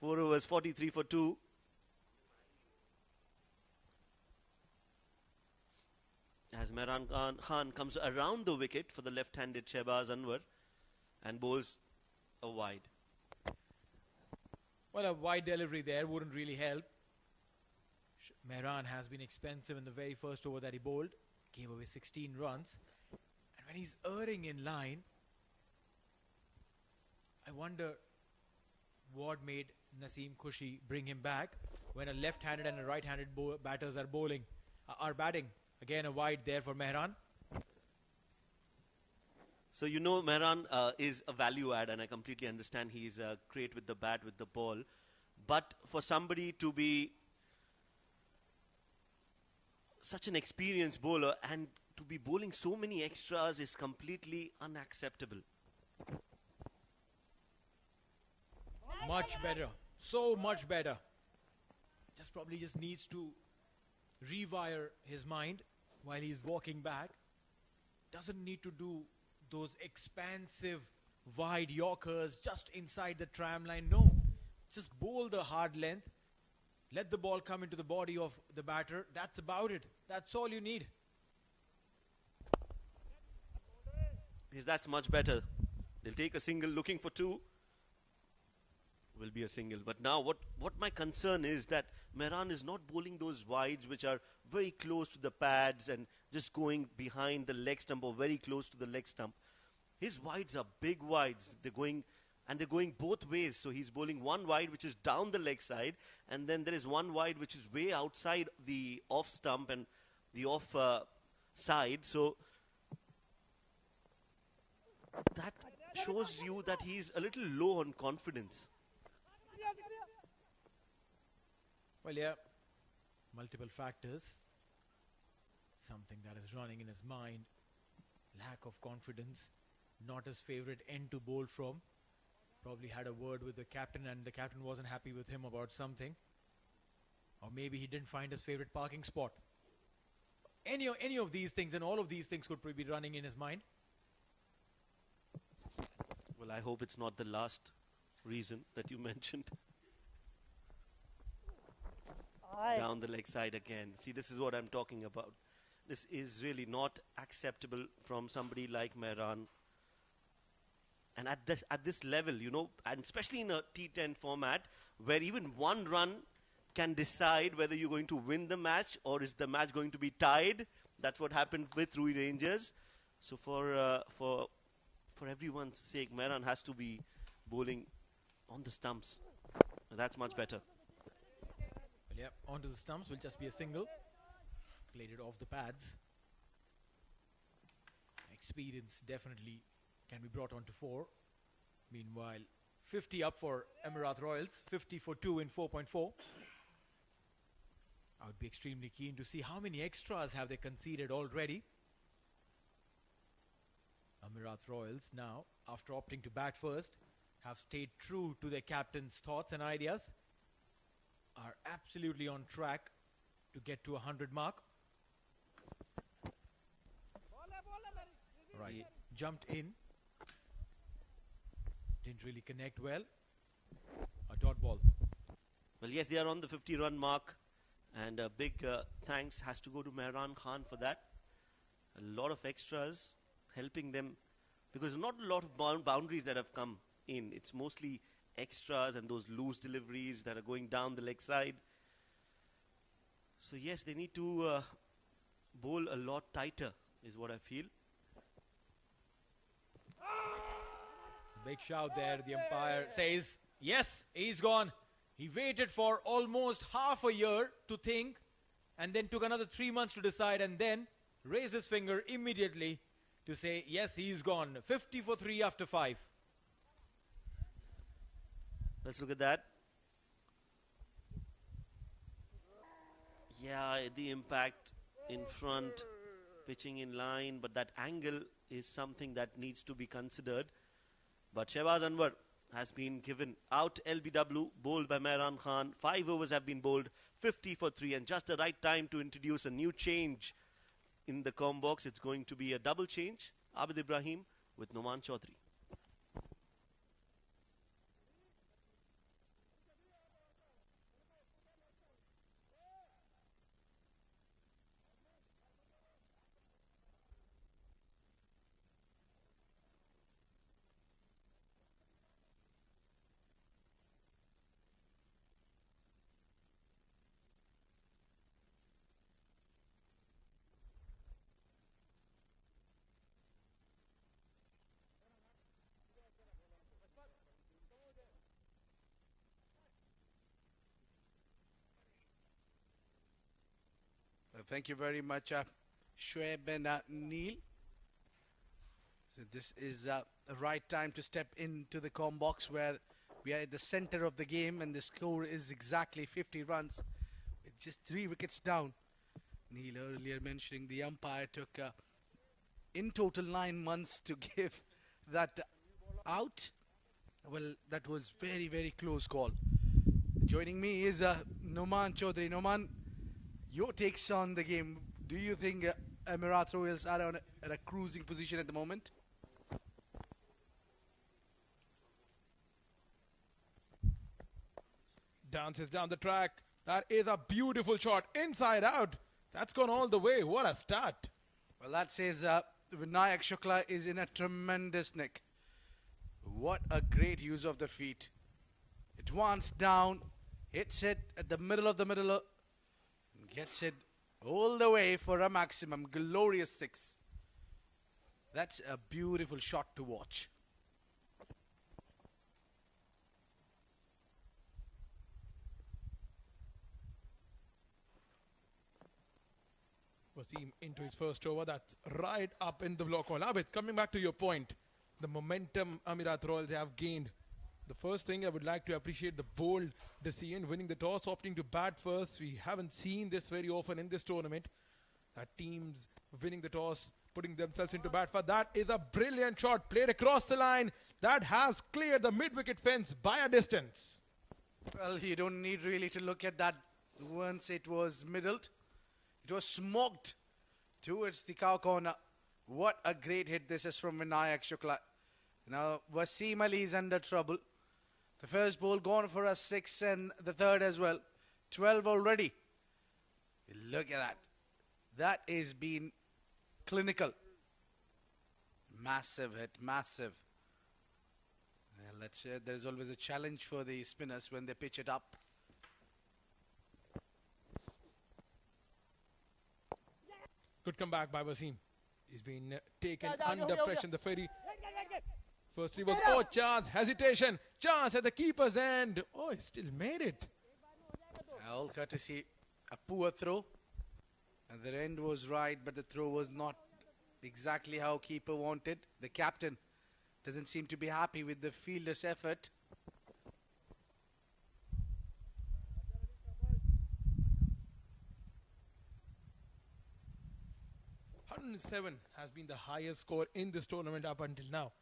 Four overs, 43 for 2. As Mehran Khan comes around the wicket for the left-handed Shehbaz Anwar and bowls a wide. Well, a wide delivery there wouldn't really help. Mehran has been expensive in the very first over that he bowled. Gave away 16 runs. And when he's erring in line, I wonder what made Naseem Khushi bring him back when a left-handed and a right-handed batters are batting. Again, a wide there for Mehran. So you know Mehran is a value add, and I completely understand he's great with the bat, with the ball. But for somebody to be such an experienced bowler and to be bowling so many extras is completely unacceptable. Much better. So much better. Probably just needs to rewire his mind while he's walking back. Doesn't need to do those expansive wide yorkers just inside the tram line. No. Just bowl the hard length. Let the ball come into the body of the batter. That's about it. That's all you need. That's much better. They'll take a single, looking for 2. Will be a single. But now what my concern is that Mehran is not bowling those wides which are very close to the pads and just going behind the leg stump or very close to the leg stump. His wides are big wides. They're going both ways. So he's bowling one wide which is down the leg side, and then there is one wide which is way outside the off stump and the off side. So that shows you that he's a little low on confidence. Well, yeah, multiple factors. Something that is running in his mind. Lack of confidence. Not his favorite end to bowl from. Probably had a word with the captain and the captain wasn't happy with him about something. Or maybe he didn't find his favorite parking spot. Any of these things, and all of these things could be running in his mind. Well, I hope it's not the last reason that you mentioned. Down the leg side again. See, this is what I'm talking about. This is really not acceptable from somebody like Mehran. And at this level, you know, and especially in a T10 format, where even one run can decide whether you're going to win the match or is the match going to be tied. That's what happened with Ruwi Rangers. So for everyone's sake, Mehran has to be bowling on the stumps. And that's much better. Well, yeah, onto the stumps will just be a single. Played it off the pads. Experience definitely can be brought on to 4. Meanwhile, 50 up for Amerat Royals, 50 for 2 in 4.4. I would be extremely keen to see how many extras have they conceded already. Amerat Royals now, after opting to bat first, have stayed true to their captain's thoughts and ideas. Are absolutely on track to get to 100 mark. Right, jumped in. Didn't really connect well. A dot ball. Well, yes, they are on the 50-run mark. And a big thanks has to go to Mehran Khan for that. A lot of extras helping them, because not a lot of boundaries that have come in. It's mostly extras and those loose deliveries that are going down the leg side. So yes, they need to bowl a lot tighter, is what I feel. Big shout there. The umpire says, yes, he's gone. He waited for almost half a year to think, and then took another 3 months to decide, and then raised his finger immediately to say, yes, he's gone. 50 for 3 after 5. Let's look at that. Yeah, the impact in front, pitching in line, but that angle is something that needs to be considered. But Shehbaz Anwar has been given out LBW, bowled by Mehran Khan. 5 overs have been bowled, 50 for 3, and just the right time to introduce a new change in the comb box. It's going to be a double change. Abid Ibrahim with Noman Chaudhary. Thank you very much, Shoaib and Neil. So this is the right time to step into the comb box, where we are at the center of the game, and the score is exactly 50 runs with just 3 wickets down. Neil earlier mentioning the umpire took in total 9 months to give that out. Well, that was very, very close call. Joining me is Noman Chaudhary. Noman, your takes on the game. Do you think Amerat Royals are at a cruising position at the moment? Dances down the track. That is a beautiful shot. Inside out. That's gone all the way. What a start. Well, that says Vinayak Shukla is in a tremendous nick. What a great use of the feet. It wants down, hits it at the middle, gets it all the way for a maximum glorious 6. That's a beautiful shot to watch. Wasim into his first over. That's right up in the block. Abid, coming back to your point, the momentum Amerat Royals have gained. The first thing I would like to appreciate, the bold decision, winning the toss, opting to bat first. We haven't seen this very often in this tournament. That teams winning the toss, putting themselves into bat. But that is a brilliant shot played across the line. That has cleared the mid-wicket fence by a distance. Well, you don't need really to look at that once it was middled. It was smoked towards the cow corner. What a great hit this is from Vinayak Shukla. Now Wasim Ali is under trouble. The first ball gone for a 6 and the third as well. 12 already. Look at that. That is been clinical. Massive hit, massive. Well, let's say there's always a challenge for the spinners when they pitch it up. Good comeback by Wasim. He's been taken under pressure in the ferry. Firstly was, oh, chance, hesitation. Chance at the keeper's end. Oh, he still made it. All courtesy a poor throw. And the end was right, but the throw was not exactly how keeper wanted. The captain doesn't seem to be happy with the fielder's effort. .107 has been the highest score in this tournament up until now.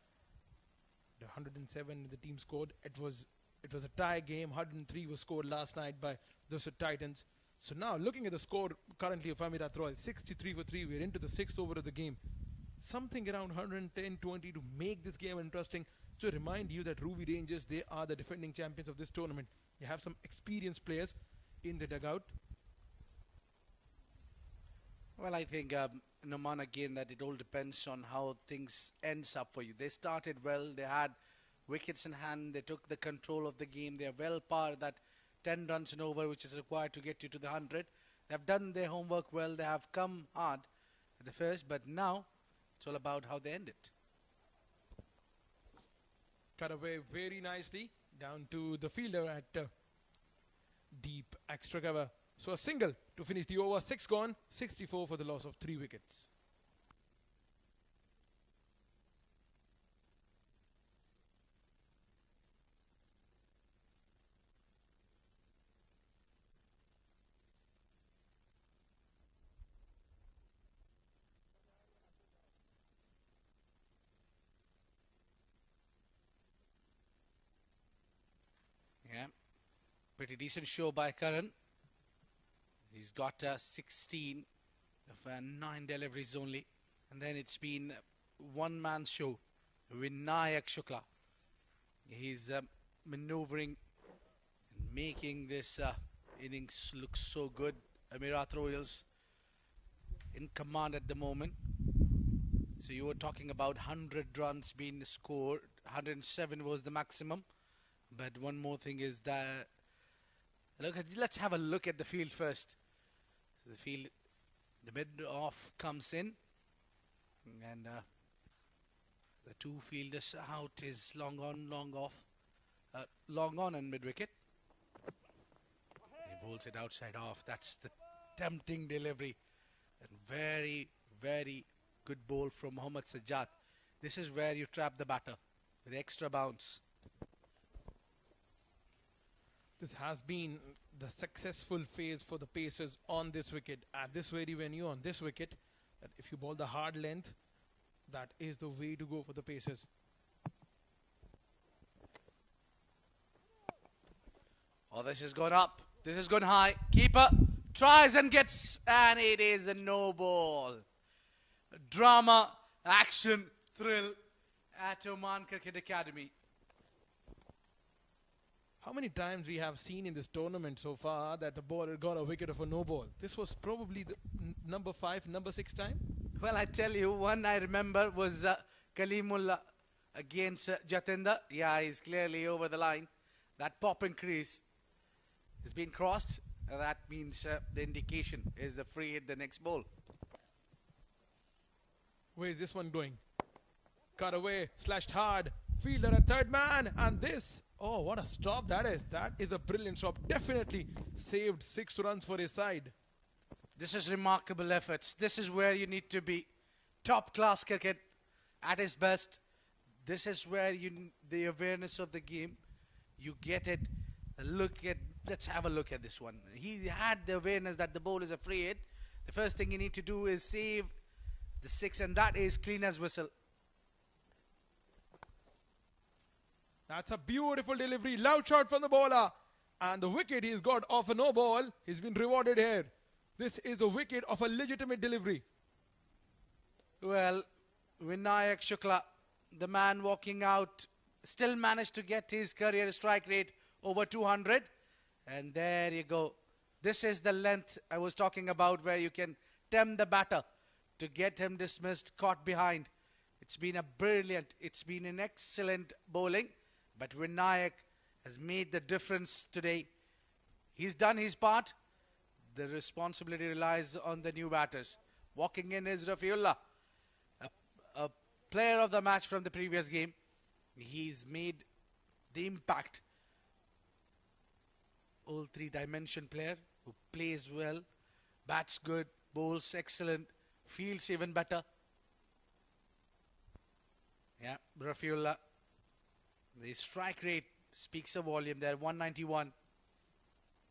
The 107 the team scored. It was a tie game. 103 was scored last night by the Titans. So now looking at the score currently of Amerat Royal, 63 for 3. We're into the 6th over of the game. Something around 110-20 to make this game interesting. To remind you that Ruwi Rangers, they are the defending champions of this tournament. You have some experienced players in the dugout. Well, I think, Noman, again, that it all depends on how things ends up for you. They started well. They had wickets in hand. They took the control of the game. They are well par that 10 runs and over, which is required to get you to the 100. They have done their homework well. They have come hard at the first, but now it's all about how they end it. Cut away very nicely down to the fielder at deep extra cover. So a single to finish the over. 6 gone, 64 for the loss of 3 wickets. Yeah, pretty decent show by Karan. He's got 16 of 9 deliveries only. And then it's been one-man show. Vinayak Shukla. He's maneuvering and making this innings look so good. Amerat Royals in command at the moment. So you were talking about 100 runs being scored. 107 was the maximum. But one more thing is that, let's have a look at the field first. So the field, the mid-off comes in, and the two fielders out is long on, long off, long on and mid-wicket. He bowls it outside off. That's the tempting delivery, and very, very good bowl from Mohammad Sajjad. This is where you trap the batter with extra bounce. This has been the successful phase for the Pacers on this wicket. At this very venue, on this wicket, that if you bowl the hard length, that is the way to go for the Pacers. Oh, this has gone up. This has gone high. Keeper tries and gets, and it is a no ball. Drama, action, thrill at Oman Cricket Academy. How many times we have seen in this tournament so far that the bowler got a wicket of a no ball? This was probably the number 5, number 6 time. Well, I tell you, one I remember was Kalimullah against Jatinder. Yeah, he's clearly over the line. That pop increase has been crossed. That means the indication is the free hit the next ball. Where is this one going? Cut away, slashed hard. Fielder at third man, and this. Oh, what a stop that is. That is a brilliant stop. Definitely saved 6 runs for his side. This is remarkable efforts. This is where you need to be. Top class cricket at its best. This is where the awareness of the game, you get it. Let's have a look at this one. He had the awareness that the ball is a free hit. The first thing you need to do is save the 6, and that is clean as whistle. That's a beautiful delivery. Loud shot from the bowler. And the wicket he's got off a no ball. He's been rewarded here. This is a wicket of a legitimate delivery. Well, Vinayak Shukla, the man walking out, still managed to get his career strike rate over 200. And there you go. This is the length I was talking about, where you can tempt the batter to get him dismissed, caught behind. It's been an excellent bowling. But Vinayak has made the difference today. He's done his part. The responsibility relies on the new batters. Walking in is Rafiullah, a player of the match from the previous game. He's made the impact. All 3-dimension player who plays well, bats good, bowls excellent, fields even better. Yeah, Rafiullah. The strike rate speaks a volume there, 191.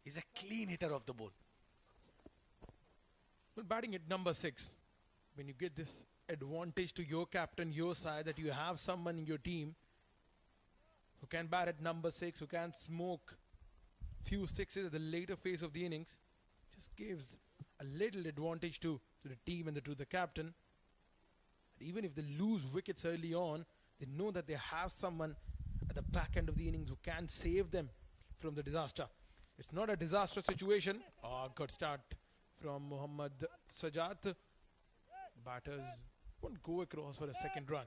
He's a clean hitter of the ball. Well, batting at number 6, when you get this advantage to your captain, your side, that you have someone in your team who can bat at number 6, who can smoke few sixes at the later phase of the innings, just gives a little advantage to the team and to the captain. Even if they lose wickets early on, they know that they have someone at the back end of the innings who can save them from the disaster. It's not a disaster situation. Good start from Mohammad Sajjad. Batters won't go across for a second run.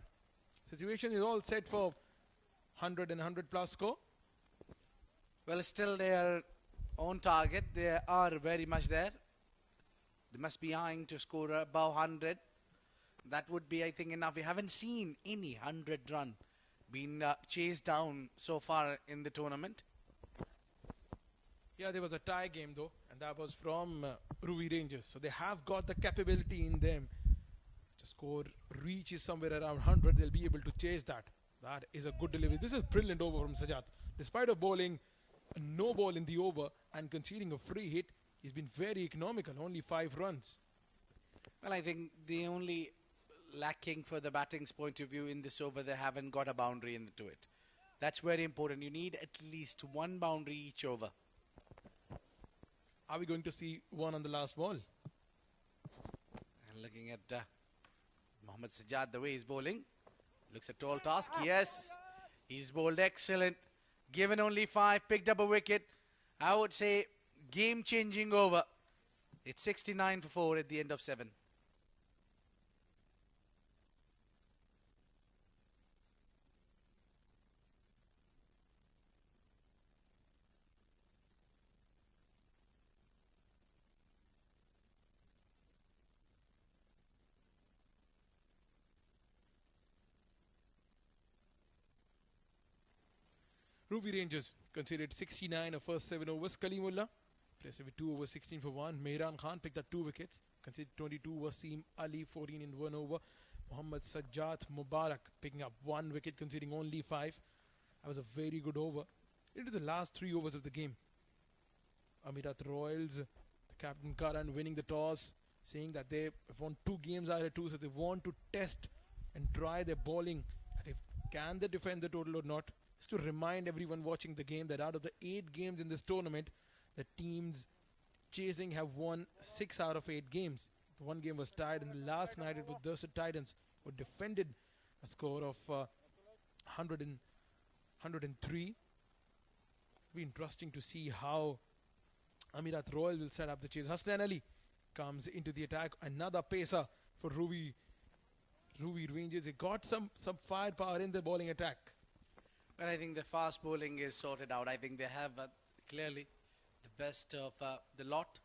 Situation is all set for 100 and 100 plus score. Well, still they are on target. They are very much there. They must be eyeing to score above 100. That would be, I think, enough. We haven't seen any 100 run being chased down so far in the tournament. Yeah, there was a tie game though, and that was from Ruwi Rangers. So they have got the capability in them. The score reaches somewhere around 100. They'll be able to chase that. That is a good delivery. This is a brilliant over from Sajjad. Despite of bowling a no ball in the over and conceding a free hit, he's been very economical. Only 5 runs. Well, I think the only lacking for the batting's point of view in this over, they haven't got a boundary into it. That's very important. You need at least 1 boundary each over. Are we going to see one on the last ball? And looking at Mohammad Sajjad, the way he's bowling, looks a tall task. Yes, he's bowled excellent. Given only 5, picked up a wicket. I would say game-changing over. It's 69 for 4 at the end of 7. Ruwi Rangers conceded 69 of first 7 overs. Kalimullah placed with 2 overs, 16 for 1. Mehran Khan picked up 2 wickets. Conceded 22. Wasim Ali 14 in 1 over. Mohammad Sajjad Mubarak picking up 1 wicket, conceding only 5. That was a very good over. Into the last 3 overs of the game. Amerat Royals, the captain Karan winning the toss, saying that they won 2 games out of 2, so they want to test and try their bowling. And if can they defend the total or not? Just to remind everyone watching the game that out of the 8 games in this tournament, the teams chasing have won 6 out of 8 games. 1 game was tied, and the last night it was Dorset Titans who defended a score of 103. It'll be interesting to see how Amirat Royal will set up the chase. Hasnan Ali comes into the attack. Another pacer for Ruwi Rangers. They got some firepower in the bowling attack. But I think the fast bowling is sorted out. I think they have clearly the best of the lot.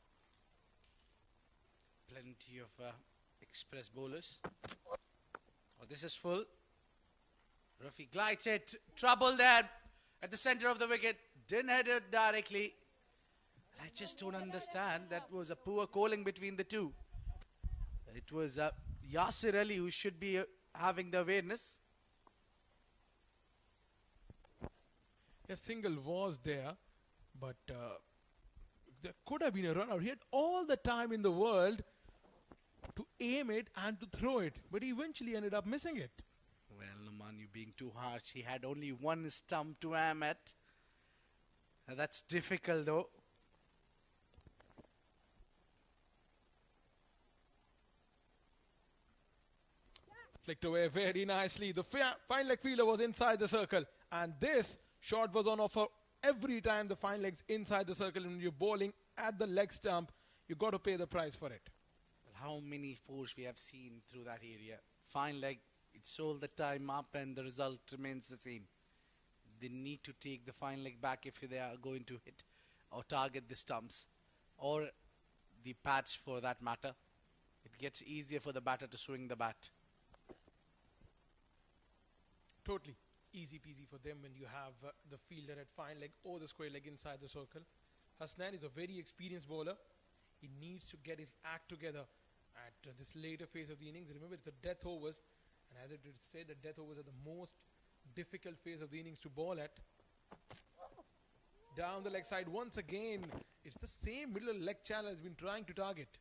Plenty of express bowlers. Oh, this is full. Rafi glides it. Trouble there at the center of the wicket. Didn't hit it directly. I just don't understand. That was a poor calling between the two. It was Yasir Ali who should be having the awareness. A single was there, but there could have been a run out. He had all the time in the world to aim it and to throw it, but he eventually ended up missing it. Well, Numan, you're being too harsh. He had only 1 stump to aim at. That's difficult, though. Flicked away very nicely. The fine leg fielder was inside the circle, and this shot was on offer every time the fine leg's inside the circle. And when you're bowling at the leg stump, you got to pay the price for it. Well, how many fours we have seen through that area? Fine leg, it's all the time up and the result remains the same. They need to take the fine leg back if they are going to hit or target the stumps or the pads for that matter. It gets easier for the batter to swing the bat. Totally easy peasy for them when you have the fielder at fine leg or the square leg inside the circle. Hasnan is a very experienced bowler. He needs to get his act together at this later phase of the innings. Remember, it's the death overs, and as it is said, the death overs are the most difficult phase of the innings to bowl at. Down the leg side once again. It's the same middle leg channel has been trying to target.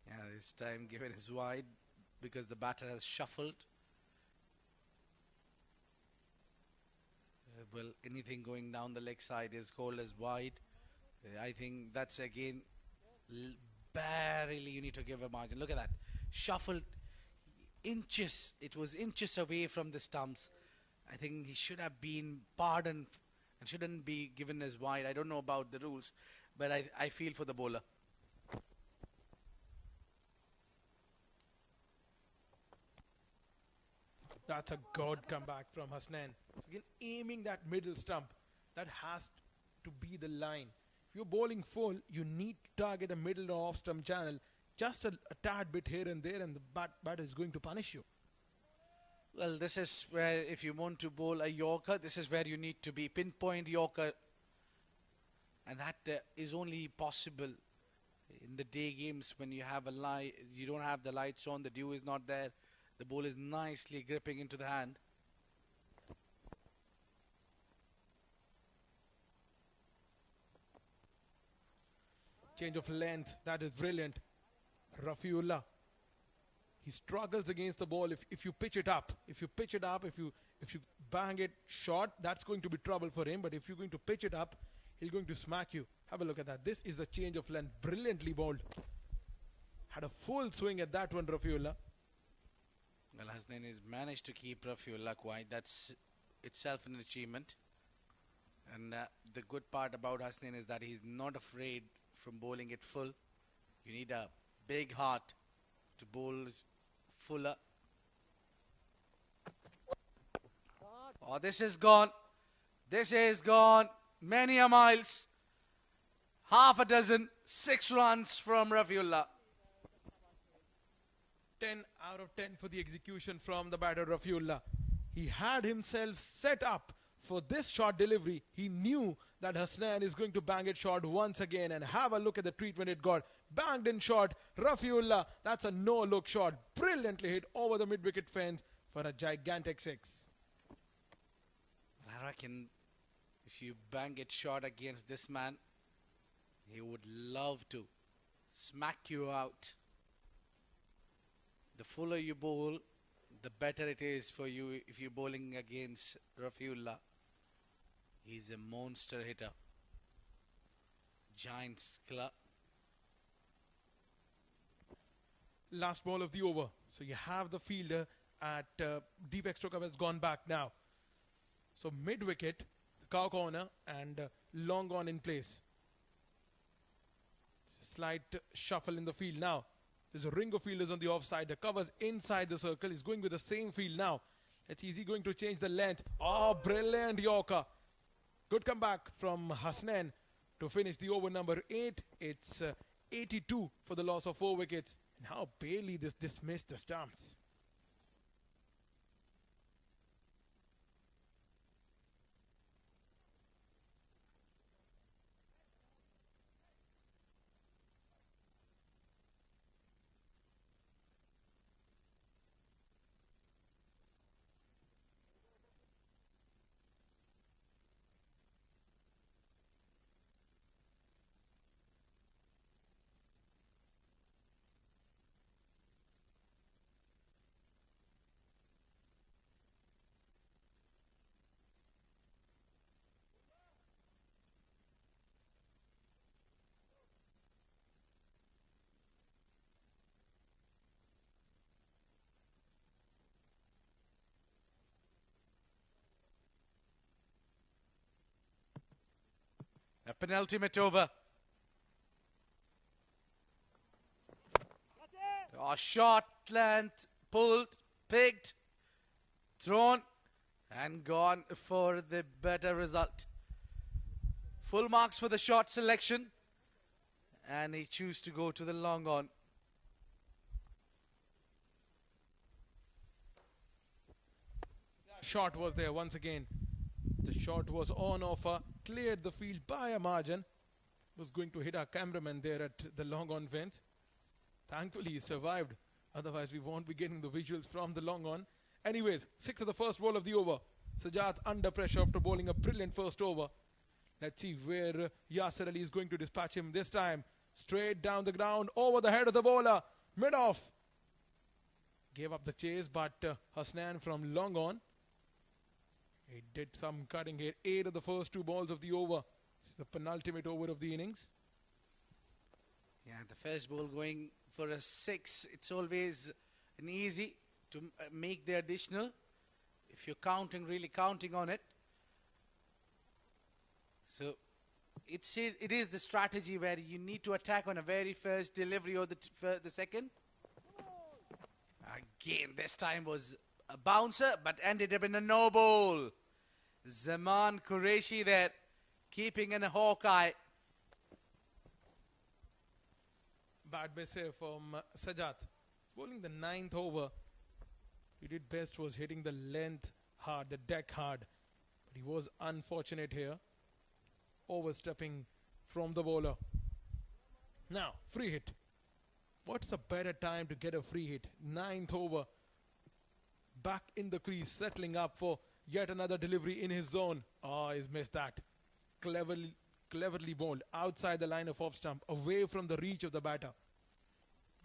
Yeah, this time given is wide because the batter has shuffled. Well, anything going down the leg side is called as wide. I think that's again Barely you need to give a margin. Look at that. Shuffled inches. It was inches away from the stumps. I think he should have been pardoned and shouldn't be given as wide. I don't know about the rules, but I feel for the bowler. That's a good comeback from Hasnain. So again, aiming that middle stump, that has to be the line. If you're bowling full, you need to target the middle or off stump channel, just a tad bit here and there, and the batter is going to punish you. Well, this is where if you want to bowl a Yorker, this is where you need to be. Pinpoint Yorker. And that is only possible in the day games when you have you don't have the lights on, the dew is not there. The ball is nicely gripping into the hand. Change of length, that is brilliant. Rafiullah, he struggles against the ball. If you pitch it up, if you bang it short, that's going to be trouble for him. But if you're going to pitch it up, he's going to smack you. Have a look at that. This is the change of length, brilliantly bowled. Had a full swing at that one, Rafiullah. Well, Hasnain has managed to keep Rafiullah quiet. That's itself an achievement. And the good part about Hasnain is that he's not afraid from bowling it full. You need a big heart to bowl fuller. Oh, this is gone. This is gone. Many a miles. Half a dozen. 6 runs from Rafiullah. 10 out of 10 for the execution from the batter Rafiullah. He had himself set up for this short delivery. He knew that Hasnain is going to bang it short once again, and have a look at the treatment it got. Banged in short. Rafiullah, that's a no-look shot. Brilliantly hit over the mid-wicket fence for a gigantic 6. I reckon if you bang it short against this man, he would love to smack you out. The fuller you bowl, the better it is for you if you're bowling against Rafiullah. He's a monster hitter. Giant killer. Last ball of the over. So you have the fielder at deep extra cover has gone back now. So mid-wicket, cow corner, and long on in place. Slight shuffle in the field now. There's a ring of fielders on the offside. The cover's inside the circle. He's going with the same field now. Let's see, is he going to change the length? Oh, brilliant Yorker. Good comeback from Hasnain to finish the over number 8. It's 82 for the loss of 4 wickets. And how barely this dismissed the stumps. A penultimate over. Oh, short length, pulled, picked, thrown, and gone for the better result. Full marks for the short selection, and he chose to go to the long on. Shot was there once again. The shot was on offer, cleared the field by a margin. Was going to hit our cameraman there at the long on fence. Thankfully he survived. Otherwise we won't be getting the visuals from the long on. Anyways, 6 of the first ball of the over. Sajjad under pressure after bowling a brilliant first over. Let's see where Yasir Ali is going to dispatch him this time. Straight down the ground, over the head of the bowler. Mid-off. Gave up the chase, but Hasnain from long on. He did some cutting here. 8 of the first 2 balls of the over. This is the penultimate over of the innings. Yeah, the first ball going for a 6. It's always an easy to make the additional if you're counting, really counting on it. So it is the strategy where you need to attack on a very first delivery or the second. Again, this time was a bouncer, but ended up in a no ball. Zaman Qureshi there, keeping in a hawkeye. Bad miss here from Sajat. Bowling the 9th over. He did best was hitting the length hard, the deck hard. But he was unfortunate here. Overstepping from the bowler. Now, free hit. What's a better time to get a free hit? 9th over. Back in the crease, settling up for yet another delivery in his zone. He's missed that. Cleverly bowled outside the line of off stump, away from the reach of the batter.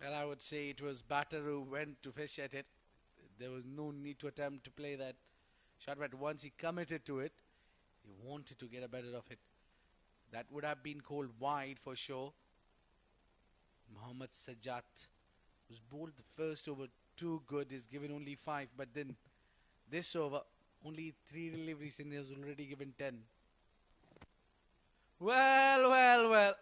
Well, I would say it was batter who went to fish at it. There was no need to attempt to play that shot, but once he committed to it, he wanted to get a better of it. That would have been called wide for sure. Mohammad Sajat was bowled the first over too good. He's given only 5, but then this over, only 3 deliveries and he has already given 10. Well.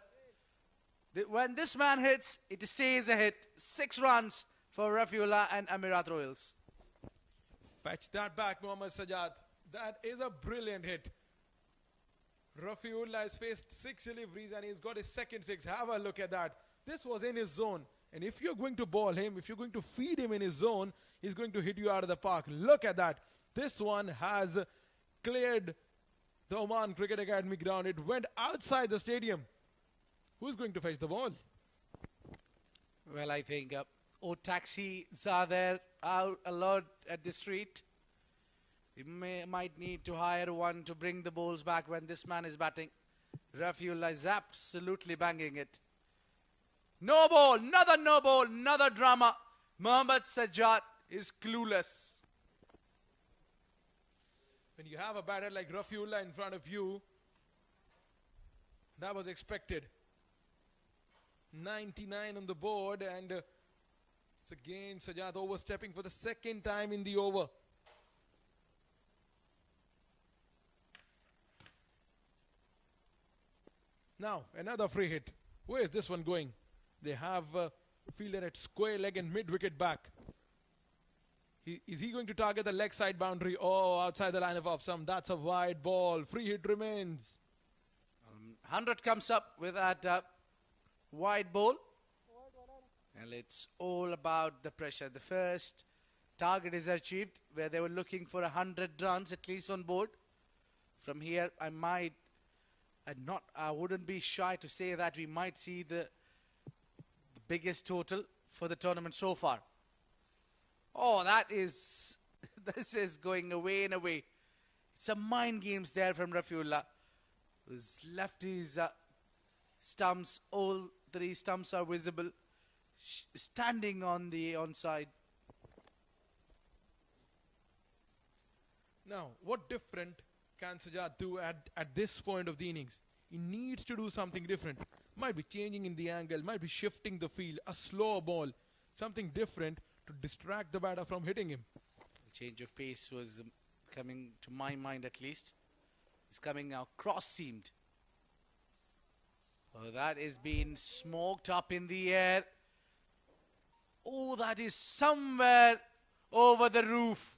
When this man hits, it stays a hit. 6 runs for Rafiullah and Amerat Royals. Patch that back, Mohammad Sajat. That is a brilliant hit. Rafiullah has faced 6 deliveries and he's got his second 6. Have a look at that. This was in his zone. And if you're going to ball him, if you're going to feed him in his zone, he's going to hit you out of the park. Look at that. This one has cleared the Oman Cricket Academy ground. It went outside the stadium. Who's going to fetch the ball? Well, I think taxis are there out a lot at the street. You might need to hire one to bring the balls back when this man is batting. Rafiullah is absolutely banging it. No ball, another no ball, another drama. Mohammad Sajat is clueless. When you have a batter like Rafiullah in front of you, that was expected. 99 on the board, and it's again Sajat overstepping for the second time in the over. Now, another free hit. Where is this one going? They have fielder at square leg and mid-wicket back. Is he going to target the leg side boundary? Oh, outside the line of off stump. That's a wide ball. Free hit remains. 100 comes up with that wide ball. And it's all about the pressure. The first target is achieved where they were looking for 100 runs at least on board. From here, I wouldn't be shy to say that we might see the biggest total for the tournament so far. Oh, this is going away and away. It's a mind games there from Rafiullah, who's left his stumps. All 3 stumps are visible, standing on the onside. Now, what different can Sajat do at this point of the innings? He needs to do something different. Might be changing in the angle, might be shifting the field, a slower ball, something different to distract the batter from hitting him. Change of pace was coming to my mind at least. It's coming now cross-seamed. Oh, that is being smoked up in the air. Oh, that is somewhere over the roof.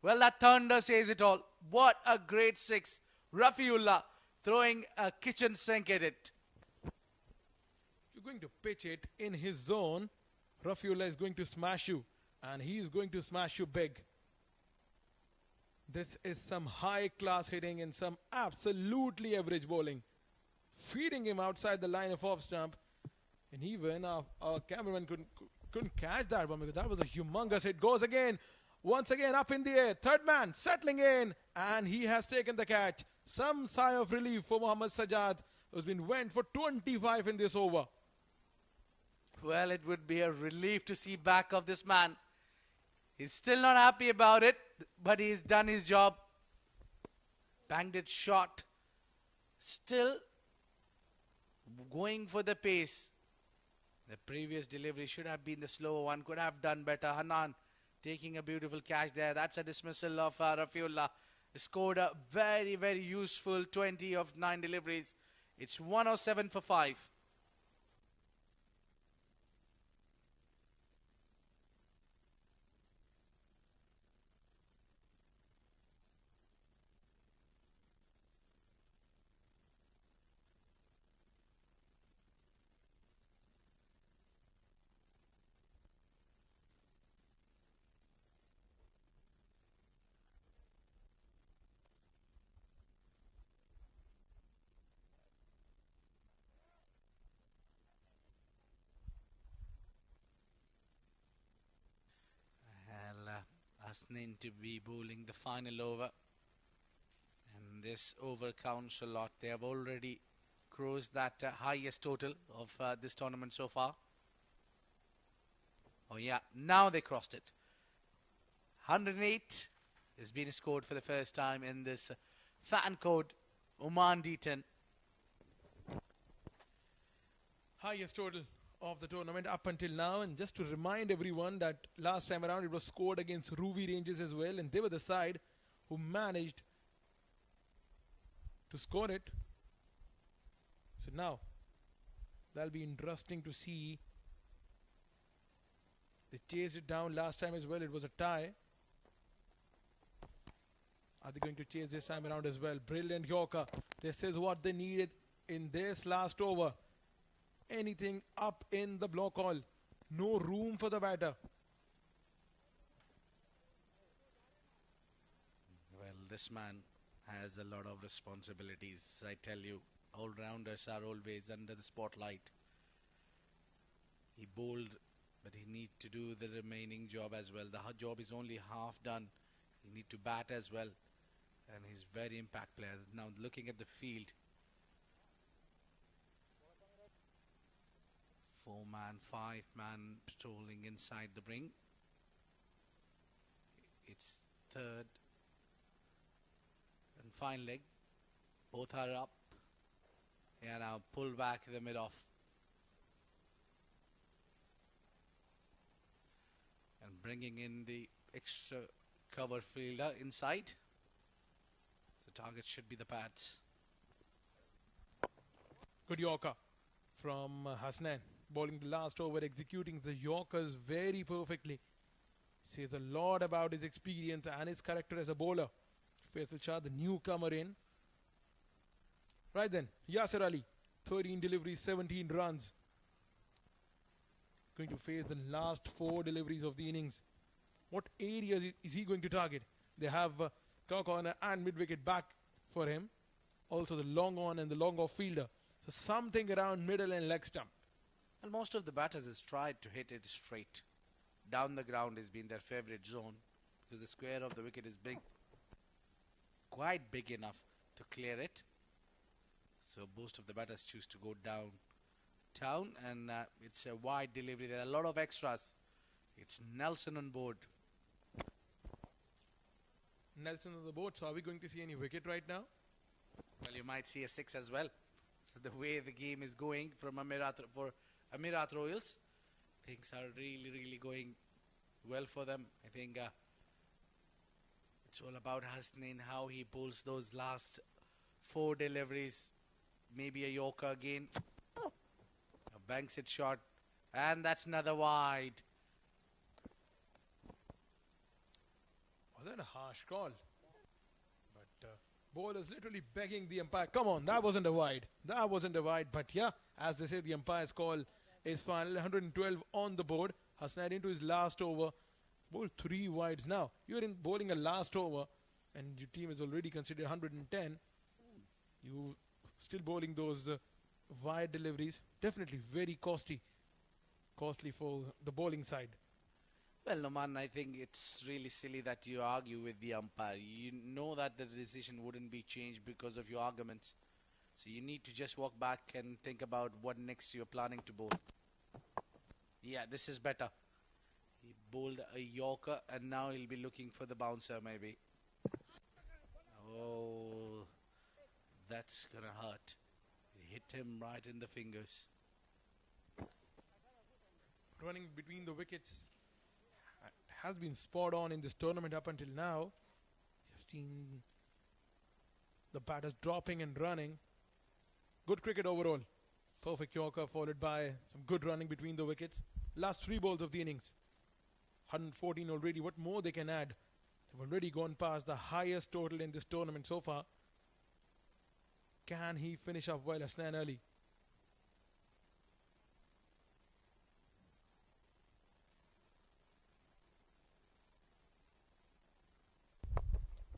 Well, that thunder says it all. What a great 6. Rafiullah throwing a kitchen sink at it. If you're going to pitch it in his zone, Rafiullah is going to smash you. And he is going to smash you big. This is some high-class hitting and some absolutely average bowling. Feeding him outside the line of off stump. And even our cameraman couldn't catch that one because that was a humongous hit. Goes again. Once again up in the air. Third man settling in. And he has taken the catch. Some sigh of relief for Mohammad Sajat, who's been went for 25 in this over. Well, it would be a relief to see back of this man. He's still not happy about it, but he's done his job. Banged it short. Still going for the pace. The previous delivery should have been the slower one, could have done better. Hanan taking a beautiful catch there. That's a dismissal of Rafiullah. Scored a very, very useful 20 of 9 deliveries. It's 107 for 5. Hasnain to be bowling the final over, and this over counts a lot. They have already crossed that highest total of this tournament so far. Oh yeah, now they crossed it. 108 has been scored for the first time in this fan code Oman D10. Highest total of the tournament up until now. And just to remind everyone that last time around it was scored against Ruwi Rangers as well, and they were the side who managed to score it. So now that'll be interesting to see. They chased it down last time as well. It was a tie. Are they going to chase this time around as well? Brilliant Yorker. This is what they needed in this last over. Anything up in the block hall. No room for the batter. Well, this man has a lot of responsibilities. I tell you, all-rounders are always under the spotlight. He bowled, but he needs to do the remaining job as well. The job is only half done. He needs to bat as well. And he's very impact player. Now looking at the field. 4-man, 5-man strolling inside the ring. It's third and fine leg. Both are up. Yeah, now pull back the mid-off. And bringing in the extra cover fielder inside. The target should be the pads. Good Yorker from Hasnain. Bowling the last over, executing the Yorkers very perfectly. Says a lot about his experience and his character as a bowler. Faisal Shah, the newcomer in. Right then, Yasir Ali, 13 deliveries, 17 runs. Going to face the last 4 deliveries of the innings. What areas is he going to target? They have cock corner and mid-wicket back for him. Also the long on and the long off fielder. So something around middle and leg stump. And most of the batters has tried to hit it straight. Down the ground has been their favorite zone because the square of the wicket is big. Quite big enough to clear it. So most of the batters choose to go down, and it's a wide delivery. There are a lot of extras. It's Nelson on board. Nelson on the board. So are we going to see any wicket right now? Well, you might see a 6 as well. So the way the game is going from Amerat Royals, things are really, really going well for them. I think it's all about Hasnain, how he pulls those last 4 deliveries. Maybe a Yorker again. A banks it short. And that's another wide. Was that a harsh call? But bowlers literally begging the umpire. Come on, that wasn't a wide. That wasn't a wide. But yeah, as they say, the umpire's call is final. 112 on the board. Hasnain into his last over. Bowled 3 wides now. You're in bowling a last over and your team is already considered 110. You still bowling those wide deliveries. Definitely very costly. Costly for the bowling side. Well, Noman, I think it's really silly that you argue with the umpire. You know that the decision wouldn't be changed because of your arguments. So you need to just walk back and think about what next you're planning to bowl. Yeah, this is better. He bowled a Yorker and now he'll be looking for the bouncer maybe. Oh, that's gonna hurt. He hit him right in the fingers. running between the wickets has been spot on in this tournament up until now. You've seen the batters dropping and running. Good cricket overall. Perfect Yorker followed by some good running between the wickets. Last 3 balls of the innings. 114 already. What more they can add? They've already gone past the highest total in this tournament so far. Can he finish off well Hasnain Ali?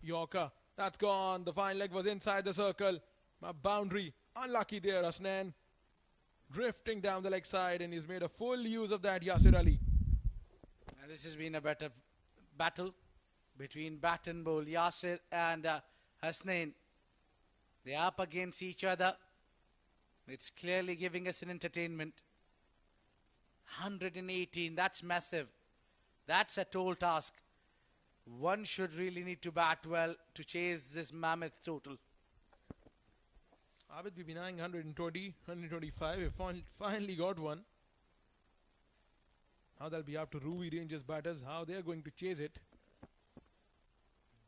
Yorker, that's gone. The fine leg was inside the circle. A boundary. Unlucky there, Hasnain. Drifting down the leg side, and he's made a full use of that, Yasir Ali. And this has been a better battle between bat and bowl. Yasir and Hasnain. They're up against each other. It's clearly giving us an entertainment. 118, that's massive. That's a tall task. One should really need to bat well to chase this mammoth total. Abid, we've been eyeing 120, 125. We finally got one. Now that'll be up to Ruwi Rangers batters, how they're going to chase it.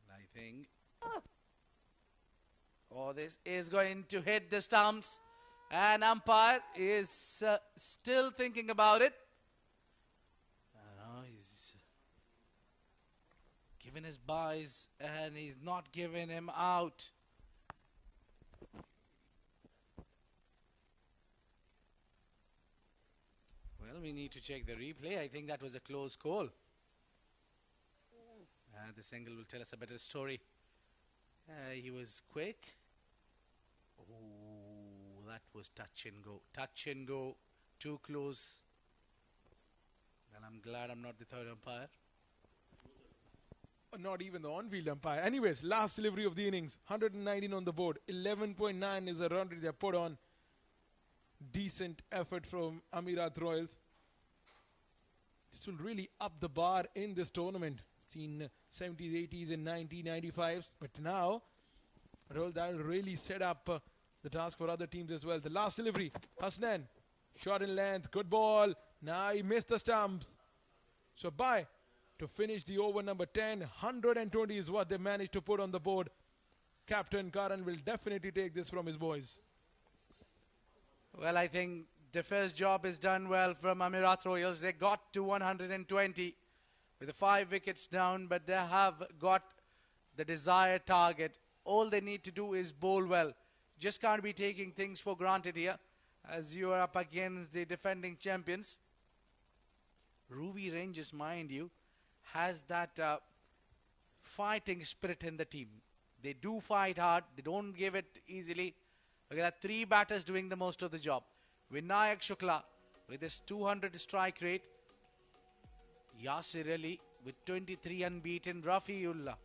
I think. Oh, this is going to hit the stumps. And umpire is still thinking about it. He's given his buys and he's not giving him out. Well, we need to check the replay. I think that was a close call. This angle will tell us a better story. He was quick. Oh, that was touch and go. Touch and go. Too close. And I'm glad I'm not the third umpire. Not even the on-field umpire. Anyways, last delivery of the innings. 119 on the board. 11.9 is a run rate they put on. Decent effort from Amerat Royals. This will really up the bar in this tournament. Seen 70s, 80s and 1995s. But now, that will really set up the task for other teams as well. The last delivery. Hasnain. Shot in length. Good ball. Now he missed the stumps. So bye. To finish the over number 10, 120 is what they managed to put on the board. Captain Karan will definitely take this from his boys. Well, I think the first job is done well from Amerat Royals. They got to 120 with the 5 wickets down, but they have got the desired target. All they need to do is bowl well. Just can't be taking things for granted here as you are up against the defending champions. Ruwi Rangers, mind you, has that fighting spirit in the team. They do fight hard. They don't give it easily. Look at that, 3 batters doing the most of the job. Vinayak Shukla with his 200 strike rate. Yasir Ali with 23 unbeaten. Rafiullah,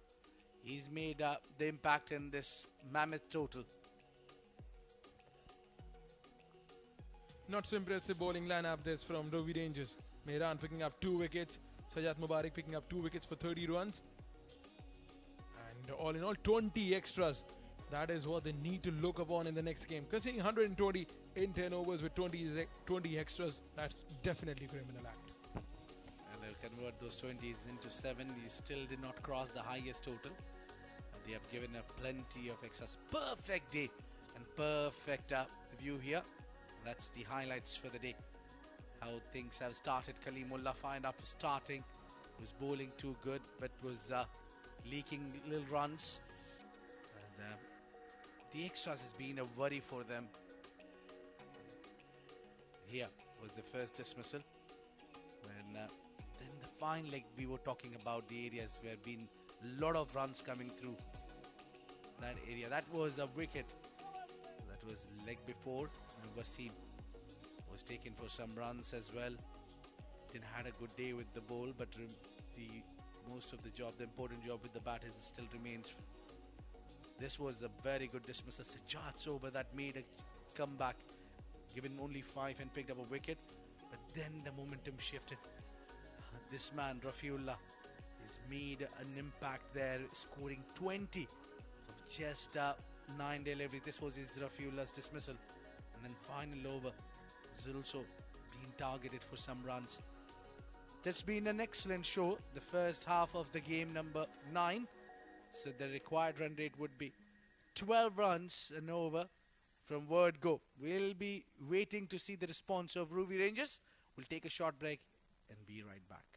he's made the impact in this mammoth total. Not so impressive bowling lineup this from Ruwi Rangers. Mehran picking up 2 wickets. Sajat Mubarak picking up 2 wickets for 30 runs. And all in all, 20 extras. That is what they need to look upon in the next game. Because seeing 120 in 10 overs with 20 extras, that's definitely a criminal act. And they'll convert those 20s into 7. He still did not cross the highest total. But they have given plenty of extras. Perfect day and perfect view here. That's the highlights for the day. How things have started. Kalimullah find up starting. Was bowling too good, but was leaking little runs. And the extras has been a worry for them. Here was the first dismissal. And then the fine leg, we were talking about the areas where been a lot of runs coming through that area. That was a wicket. That was leg before. And Wasim was taken for some runs as well. Didn't had a good day with the ball, but the most of the job, the important job with the bat still remains. This was a very good dismissal. Sajjad Soba that made a comeback, given only 5 and picked up a wicket. But then the momentum shifted. This man, Rafiullah, has made an impact there, scoring 20 of just 9 deliveries. This was his Rafiullah's dismissal. And then final over has also been targeted for some runs. That's been an excellent show. The first half of the game number 9. So the required run rate would be 12 runs and over from word go. We'll be waiting to see the response of Ruwi Rangers. We'll take a short break and be right back.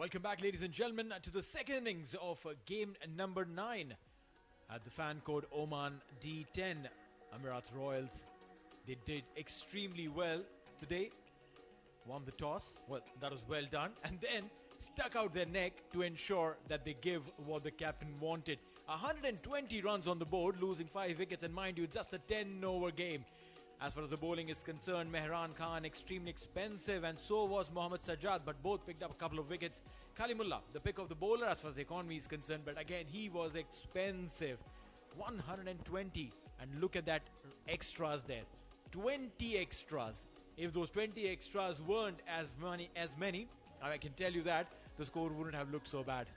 Welcome back, ladies and gentlemen, to the second innings of game number 9 at the fan code Oman D10. Amerat Royals, they did extremely well today. Won the toss. Well, that was well done. And then stuck out their neck to ensure that they give what the captain wanted. 120 runs on the board, losing 5 wickets. And mind you, it's just a 10-over game. As far as the bowling is concerned, Mehran Khan extremely expensive, and so was Mohammad Sajjad, but both picked up a couple of wickets. Kalimullah, the pick of the bowler as far as the economy is concerned, but again, he was expensive. 120, and look at that extras there. 20 extras. If those 20 extras weren't as many, I can tell you that the score wouldn't have looked so bad.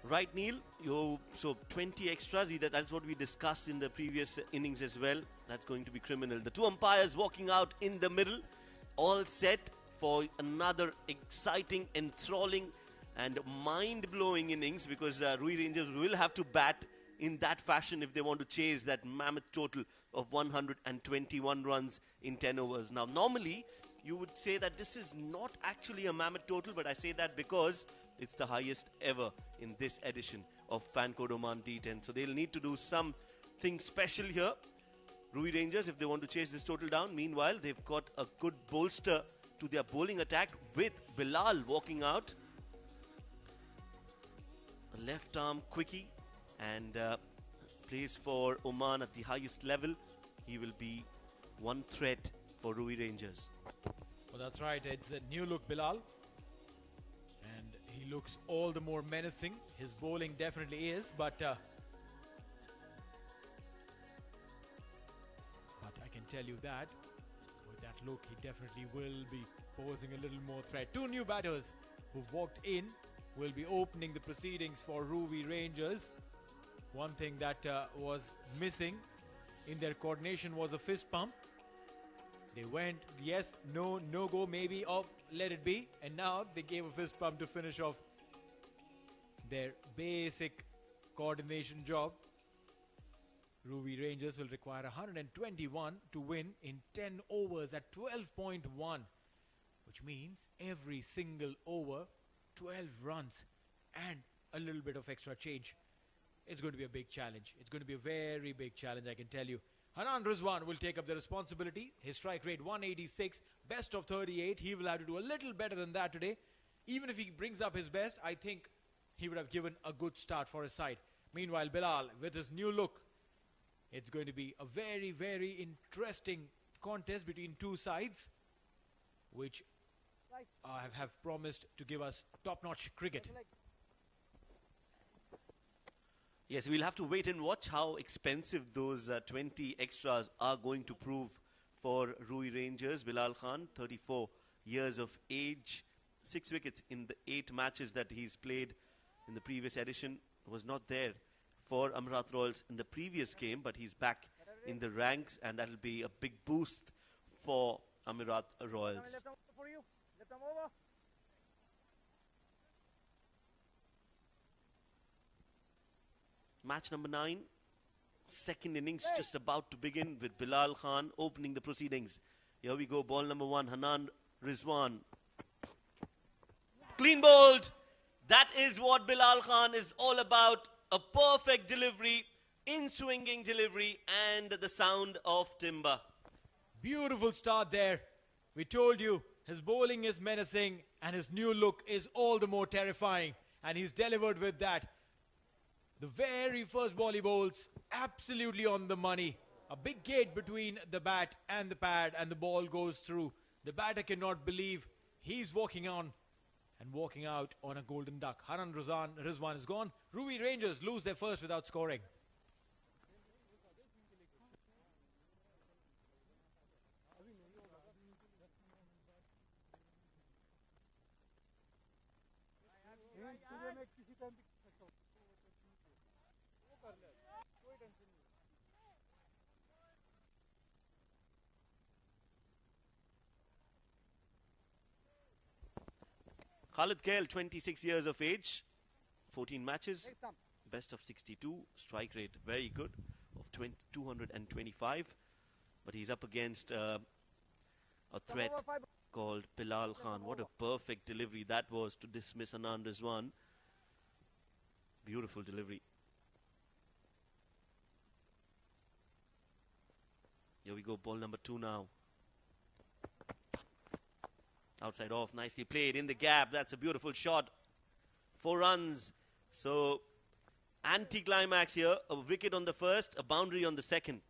Right, Neil? So 20 extras, that's what we discussed in the previous innings as well. That's going to be criminal. The two umpires walking out in the middle, all set for another exciting, enthralling and mind-blowing innings, because Ruwi Rangers will have to bat in that fashion if they want to chase that mammoth total of 121 runs in 10 overs. Now, normally, you would say that this is not actually a mammoth total, but I say that because it's the highest ever in this edition of Fan Code Oman D10. So they'll need to do something special here, Ruwi Rangers, if they want to chase this total down. Meanwhile, they've got a good bolster to their bowling attack with Bilal walking out. A left arm quickie, and plays for Oman at the highest level. He will be one threat for Ruwi Rangers. Well, that's right. It's a new look Bilal. And he looks all the more menacing. His bowling definitely is, but I can tell you that with that look, he definitely will be posing a little more threat. Two new batters who've walked in will be opening the proceedings for Ruwi Rangers. One thing that was missing in their coordination was a fist pump. They went, yes, no, no go, maybe, oh, let it be. And now they gave a fist pump to finish off their basic coordination job. Ruwi Rangers will require 121 to win in 10 overs at 12.1, which means every single over, 12 runs and a little bit of extra change. It's going to be a big challenge. It's going to be a very big challenge, I can tell you. Hanan Rizwan will take up the responsibility. His strike rate 186, best of 38. He will have to do a little better than that today. Even if he brings up his best, I think he would have given a good start for his side. Meanwhile, Bilal, with his new look, it's going to be a very, very interesting contest between two sides, which have promised to give us top-notch cricket. Yes, we'll have to wait and watch how expensive those 20 extras are going to prove for Ruwi Rangers. Bilal Khan, 34 years of age, 6 wickets in the 8 matches that he's played in the previous edition. Was not there for Amerat Royals in the previous game, but he's back in the ranks, and that'll be a big boost for Amerat Royals. Match number 9, second innings just about to begin with Bilal Khan opening the proceedings. Here we go, ball number 1, Hanan Rizwan. Clean bowled. That is what Bilal Khan is all about. A perfect delivery, in-swinging delivery, and the sound of timber. Beautiful start there. We told you his bowling is menacing and his new look is all the more terrifying. And he's delivered with that. The very first ball he bowls, absolutely on the money. A big gate between the bat and the pad, and the ball goes through. The batter cannot believe he's walking on and walking out on a golden duck. Hanan Rizwan is gone. Ruwi Rangers lose their first without scoring. Khalid Khail, 26 years of age, 14 matches, best of 62, strike rate very good of 225, but he's up against a threat called Bilal Khan. What a perfect delivery that was to dismiss Anand Rizwan. Beautiful delivery. Here we go, ball number 2 now. Outside off, nicely played in the gap. That's a beautiful shot. 4 runs. So, anti-climax here. A wicket on the first, a boundary on the second.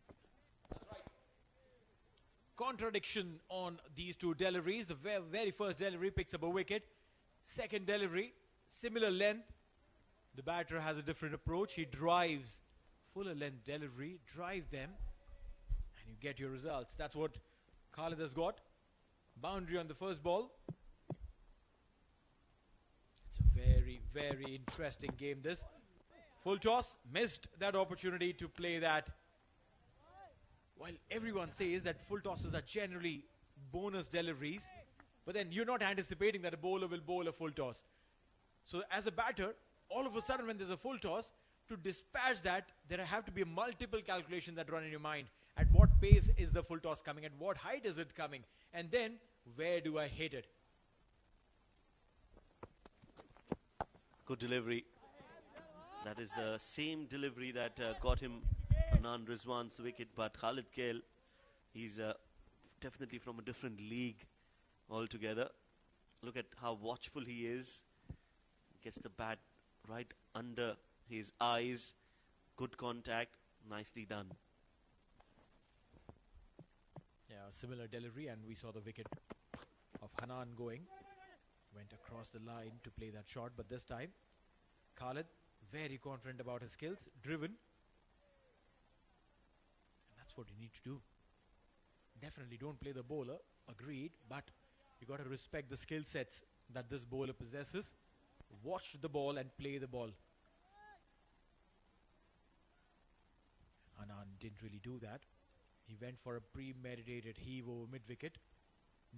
Contradiction on these two deliveries. The very first delivery picks up a wicket. Second delivery, similar length. The batter has a different approach. He drives fuller length delivery, drive them, and you get your results. That's what Khalid has got. Boundary on the first ball. It's a very, very interesting game this. Full toss, missed that opportunity to play that. While everyone says that full tosses are generally bonus deliveries, but then you're not anticipating that a bowler will bowl a full toss. So as a batter, all of a sudden when there's a full toss, to dispatch that, there have to be multiple calculations that run in your mind. At what pace is the full toss coming? At what height is it coming? And then, where do I hit it? Good delivery. That is the same delivery that got him Anand Rizwan's wicket, but Khalid Kale, he's definitely from a different league altogether. Look at how watchful he is. Gets the bat right under his eyes. Good contact. Nicely done. Yeah, similar delivery, and we saw the wicket of Hanan going. Went across the line to play that shot, but this time Khalid very confident about his skills, driven. And that's what you need to do. Definitely don't play the bowler, agreed, but you got to respect the skill sets that this bowler possesses. Watch the ball and play the ball. Hanan didn't really do that. He went for a premeditated heave over mid-wicket.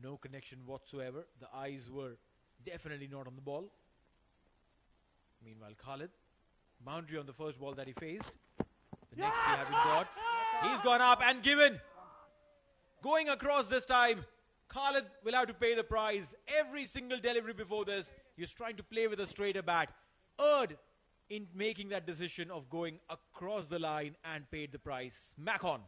No connection whatsoever. The eyes were definitely not on the ball. Meanwhile, Khalid, boundary on the first ball that he faced. The next he having dots. He's gone up and given. Going across this time, Khalid will have to pay the price. Every single delivery before this, he was trying to play with a straighter bat. Erred in making that decision of going across the line and paid the price. Smack on.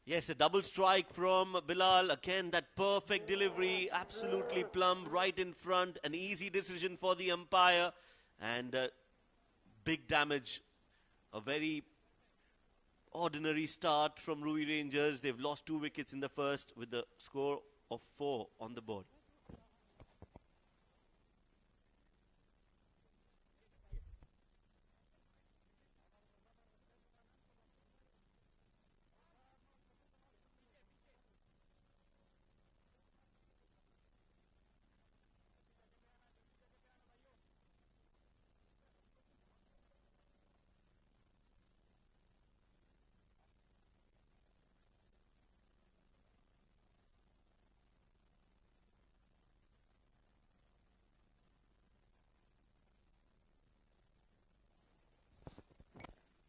Yes, a double strike from Bilal. Again, that perfect delivery, absolutely plumb, right in front. An easy decision for the umpire. And big damage. A very ordinary start from Ruwi Rangers. They've lost 2 wickets in the first with the score of 4 on the board.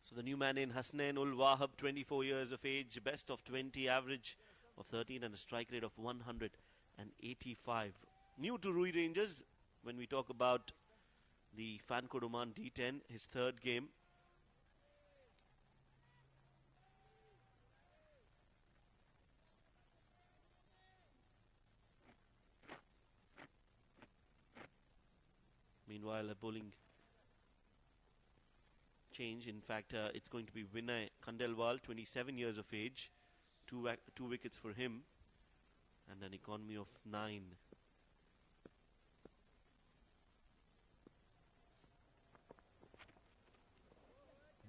So the new man in Hasnain Ul Wahab, 24 years of age, best of 20, average of 13 and a strike rate of 185. New to Ruwi Rangers when we talk about the fan code Oman D10, his 3rd game. Meanwhile, a bowling change. In fact, it's going to be Vinay Khandelwal, 27 years of age. 2 wickets for him and an economy of 9.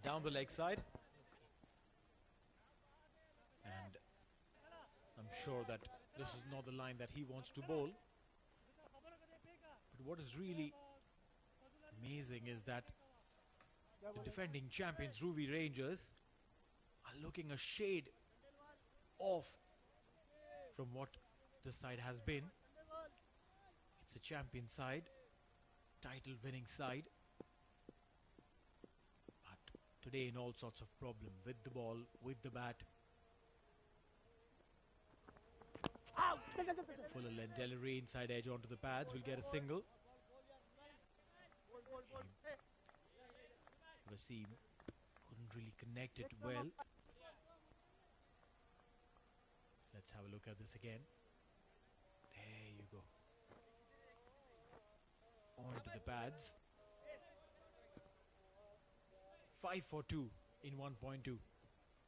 Down the leg side. And I'm sure that this is not the line that he wants to bowl. But what is really amazing is that the defending champions, Ruwi Rangers, are looking a shade off from what this side has been. It's a champion side, title winning side. But today in all sorts of problem with the ball, with the bat. Out! Fuller led delivery inside edge onto the pads. Will get a single. Wasim couldn't really connect it well. Let's have a look at this again. There you go. Onto the pads. 5 for 2 in 1.2.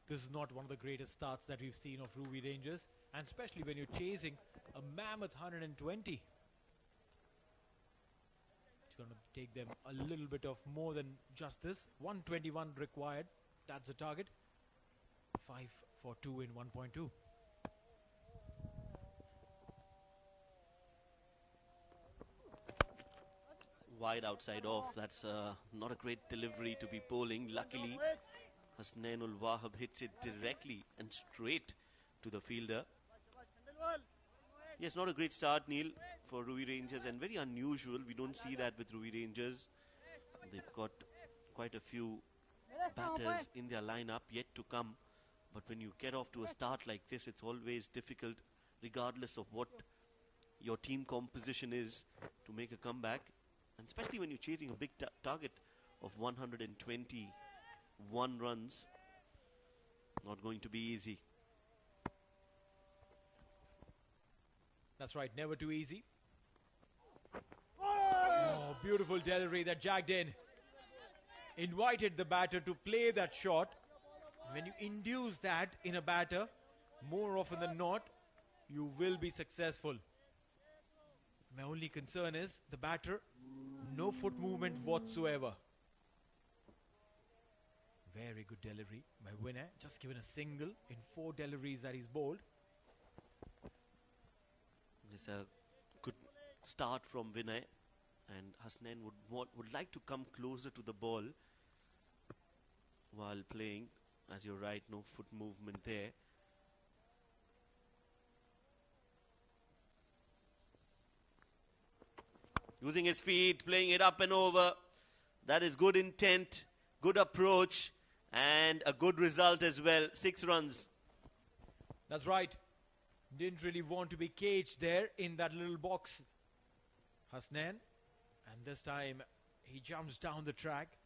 This is not one of the greatest starts that we've seen of Ruwi Rangers, and especially when you're chasing a mammoth 120. It's going to take them a little bit of more than just this. 121 required. That's the target. 5 for 2 in 1.2. Wide outside off. That's not a great delivery to be bowling. Luckily, Hasnainul Wahab hits it directly and straight to the fielder. Yes, not a great start, Neil, for Ruwi Rangers, and very unusual. We don't see that with Ruwi Rangers. They've got quite a few batters in their lineup yet to come. But when you get off to a start like this, it's always difficult, regardless of what your team composition is, to make a comeback. And especially when you're chasing a big target of 121 runs. Not going to be easy. That's right, never too easy. Oh, beautiful delivery that jagged in. Invited the batter to play that shot. When you induce that in a batter, more often than not, you will be successful. My only concern is the batter, no foot movement whatsoever. Very good delivery by Winner. Just given a single in 4 deliveries that he's bowled. It's a good start from Vinay, and Hasnain would like to come closer to the ball while playing. As you're right, no foot movement there. Using his feet, playing it up and over. That is good intent, good approach, and a good result as well. 6 runs. That's right. Didn't really want to be caged there in that little box, Hasnain. And this time he jumps down the track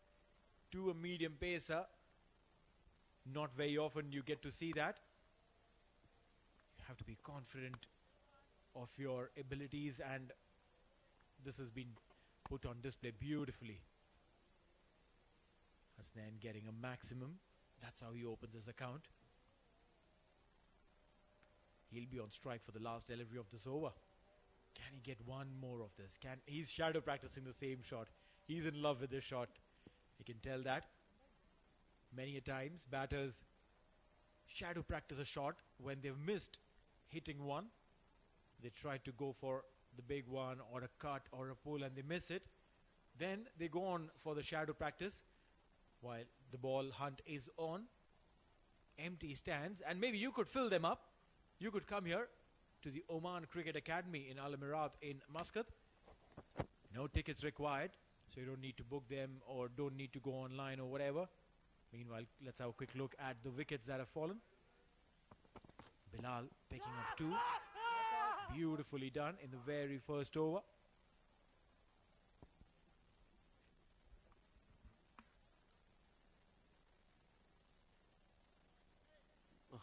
to a medium pacer. Not very often you get to see that. You have to be confident of your abilities, and this has been put on display beautifully. Hasnain getting a maximum. That's how he opens his account. He'll be on strike for the last delivery of this over. Can he get one more of this? He's shadow practicing the same shot. He's in love with this shot. You can tell that. Many a times, batters shadow practice a shot when they've missed hitting one. They try to go for the big one or a cut or a pull and they miss it. Then they go on for the shadow practice while the ball hunt is on. Empty stands, and maybe you could fill them up. You could come here to the Oman Cricket Academy in Amerat in Muscat. No tickets required, so you don't need to book them or don't need to go online or whatever. Meanwhile, let's have a quick look at the wickets that have fallen. Bilal picking up 2. Beautifully done in the very first over.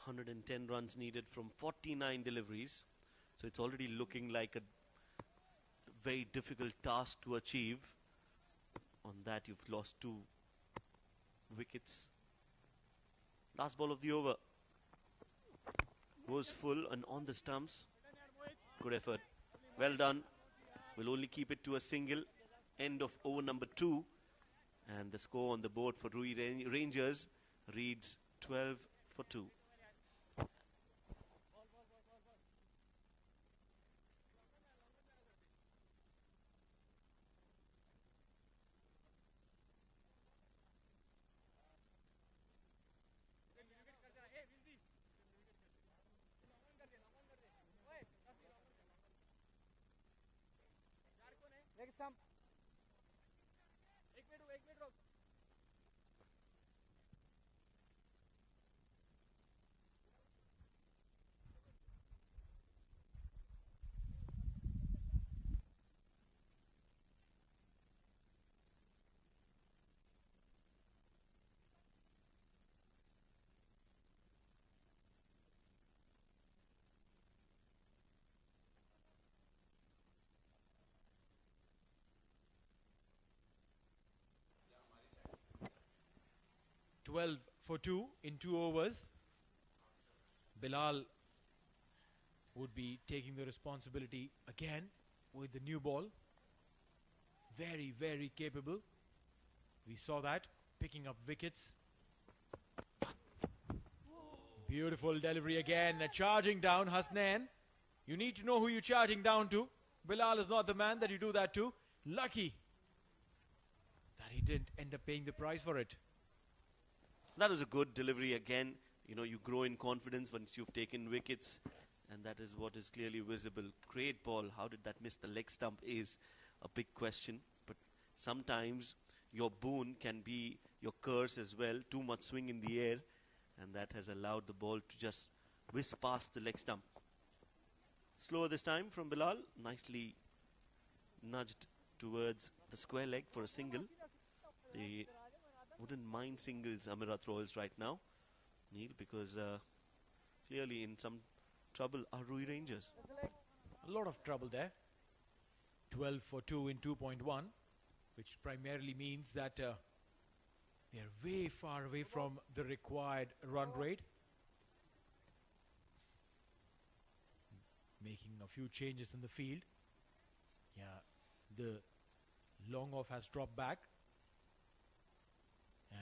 $110 runs needed from 49 deliveries. So it's already looking like a very difficult task to achieve. On that, you've lost 2 wickets. Last ball of the over. Goes full and on the stumps. Good effort. Well done. We'll only keep it to a single. End of over number 2. And the score on the board for Ruwi Rangers reads 12 for 2. 12 for 2 in 2 overs. Bilal would be taking the responsibility again with the new ball. Very, very capable. We saw that, picking up wickets. Beautiful delivery again, charging down Hasnain. You need to know who you're charging down to. Bilal is not the man that you do that to. Lucky that he didn't end up paying the price for it. That was a good delivery again. You know, you grow in confidence once you've taken wickets, and that is what is clearly visible. Great ball. How did that miss the leg stump is a big question. But sometimes your boon can be your curse as well. Too much swing in the air, and that has allowed the ball to just whiz past the leg stump. Slower this time from Bilal. Nicely nudged towards the square leg for a single. They wouldn't mind singles, Amerat Royals, right now, Neil, because clearly in some trouble are Ruwi Rangers. A lot of trouble there. 12 for 2 in 2.1, which primarily means that they're way far away from the required run rate. Making a few changes in the field. Yeah, the long off has dropped back.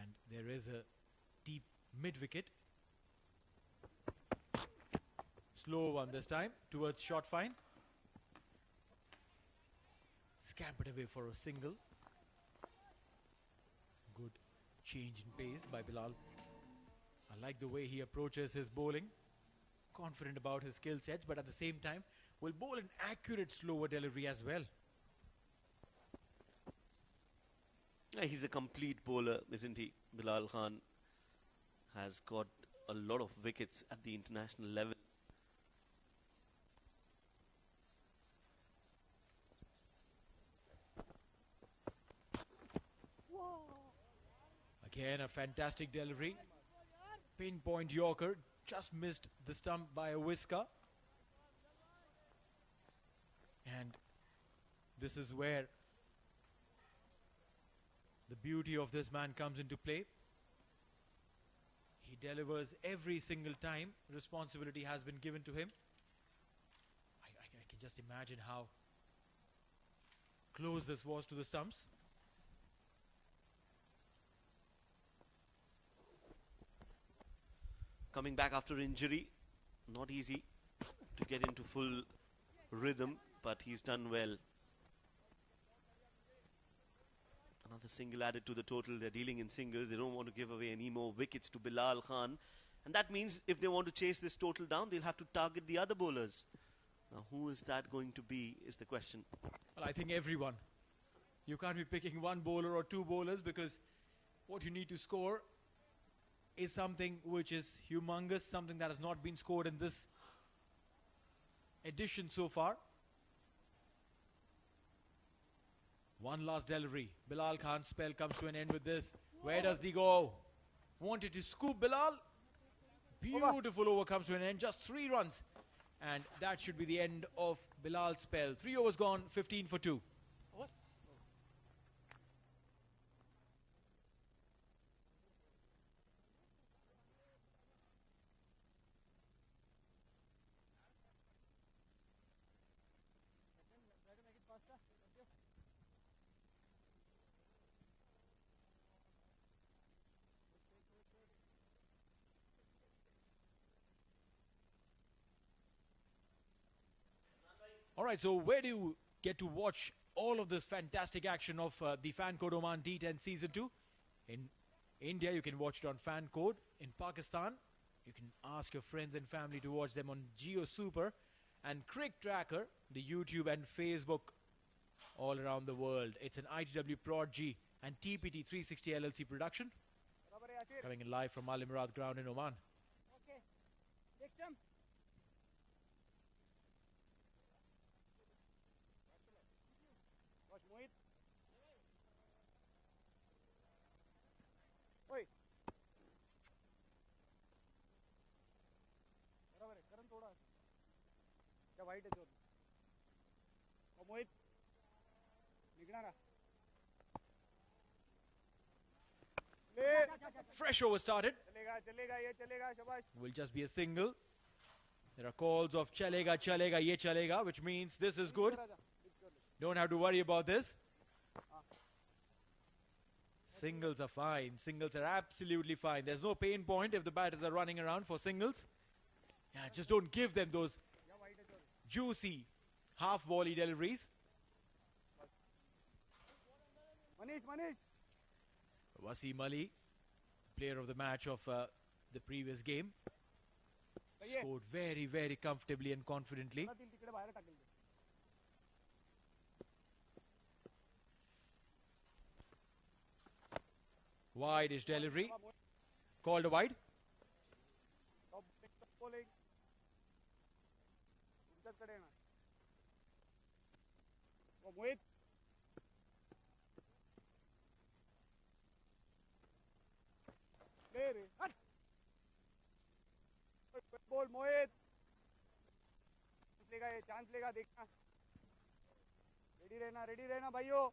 And there is a deep mid-wicket. Slow one this time towards short fine. Scampered away for a single. Good change in pace by Bilal. I like the way he approaches his bowling. Confident about his skill sets, but at the same time will bowl an accurate slower delivery as well. He's a complete bowler, isn't he? Bilal Khan has got a lot of wickets at the international level. Again, a fantastic delivery. Pinpoint Yorker, just missed the stump by a whisker. And this is where the beauty of this man comes into play. He delivers every single time responsibility has been given to him. I can just imagine how close this was to the stumps. Coming back after injury, not easy to get into full rhythm, but he's done well. Another single added to the total. They're dealing in singles. They don't want to give away any more wickets to Bilal Khan. And that means if they want to chase this total down, they'll have to target the other bowlers. Now, who is that going to be is the question. Well, I think everyone. You can't be picking one bowler or two bowlers, because what you need to score is something which is humongous, something that has not been scored in this edition so far. One last delivery. Bilal Khan's spell comes to an end with this. Where does he go? Wanted to scoop Bilal. Beautiful over comes to an end. Just 3 runs. And that should be the end of Bilal's spell. 3 overs gone, 15 for 2. All right, so where do you get to watch all of this fantastic action of the Fan Code Oman D10 Season 2? In India, you can watch it on Fan Code. In Pakistan, you can ask your friends and family to watch them on Jio Super. And CricTracker, the YouTube and Facebook all around the world. It's an ITW Prod G and TPT 360 LLC production. Coming in live from Al Amerat ground in Oman. Okay. Next jump. Watch Mohit. Oi. बराबर है करण थोड़ा क्या white है जो और मोहित निकला ना ले Fresh over started. चलेगा चलेगा ये चलेगा शाबाश. Will just be a single. There are calls of chalega, chalega, ye chalega, which means this is good. Don't have to worry about this. Singles are fine. Singles are absolutely fine. There's no pain point if the batters are running around for singles. Yeah, just don't give them those juicy half volley deliveries. Manish. Wasim Ali, player of the match of the previous game, scored very, very comfortably and confidently. Wide-ish delivery. Called a wide. मोहित ले रे हट बोल मोहित लेगा ये chance लेगा देखना ready रहना भाइयों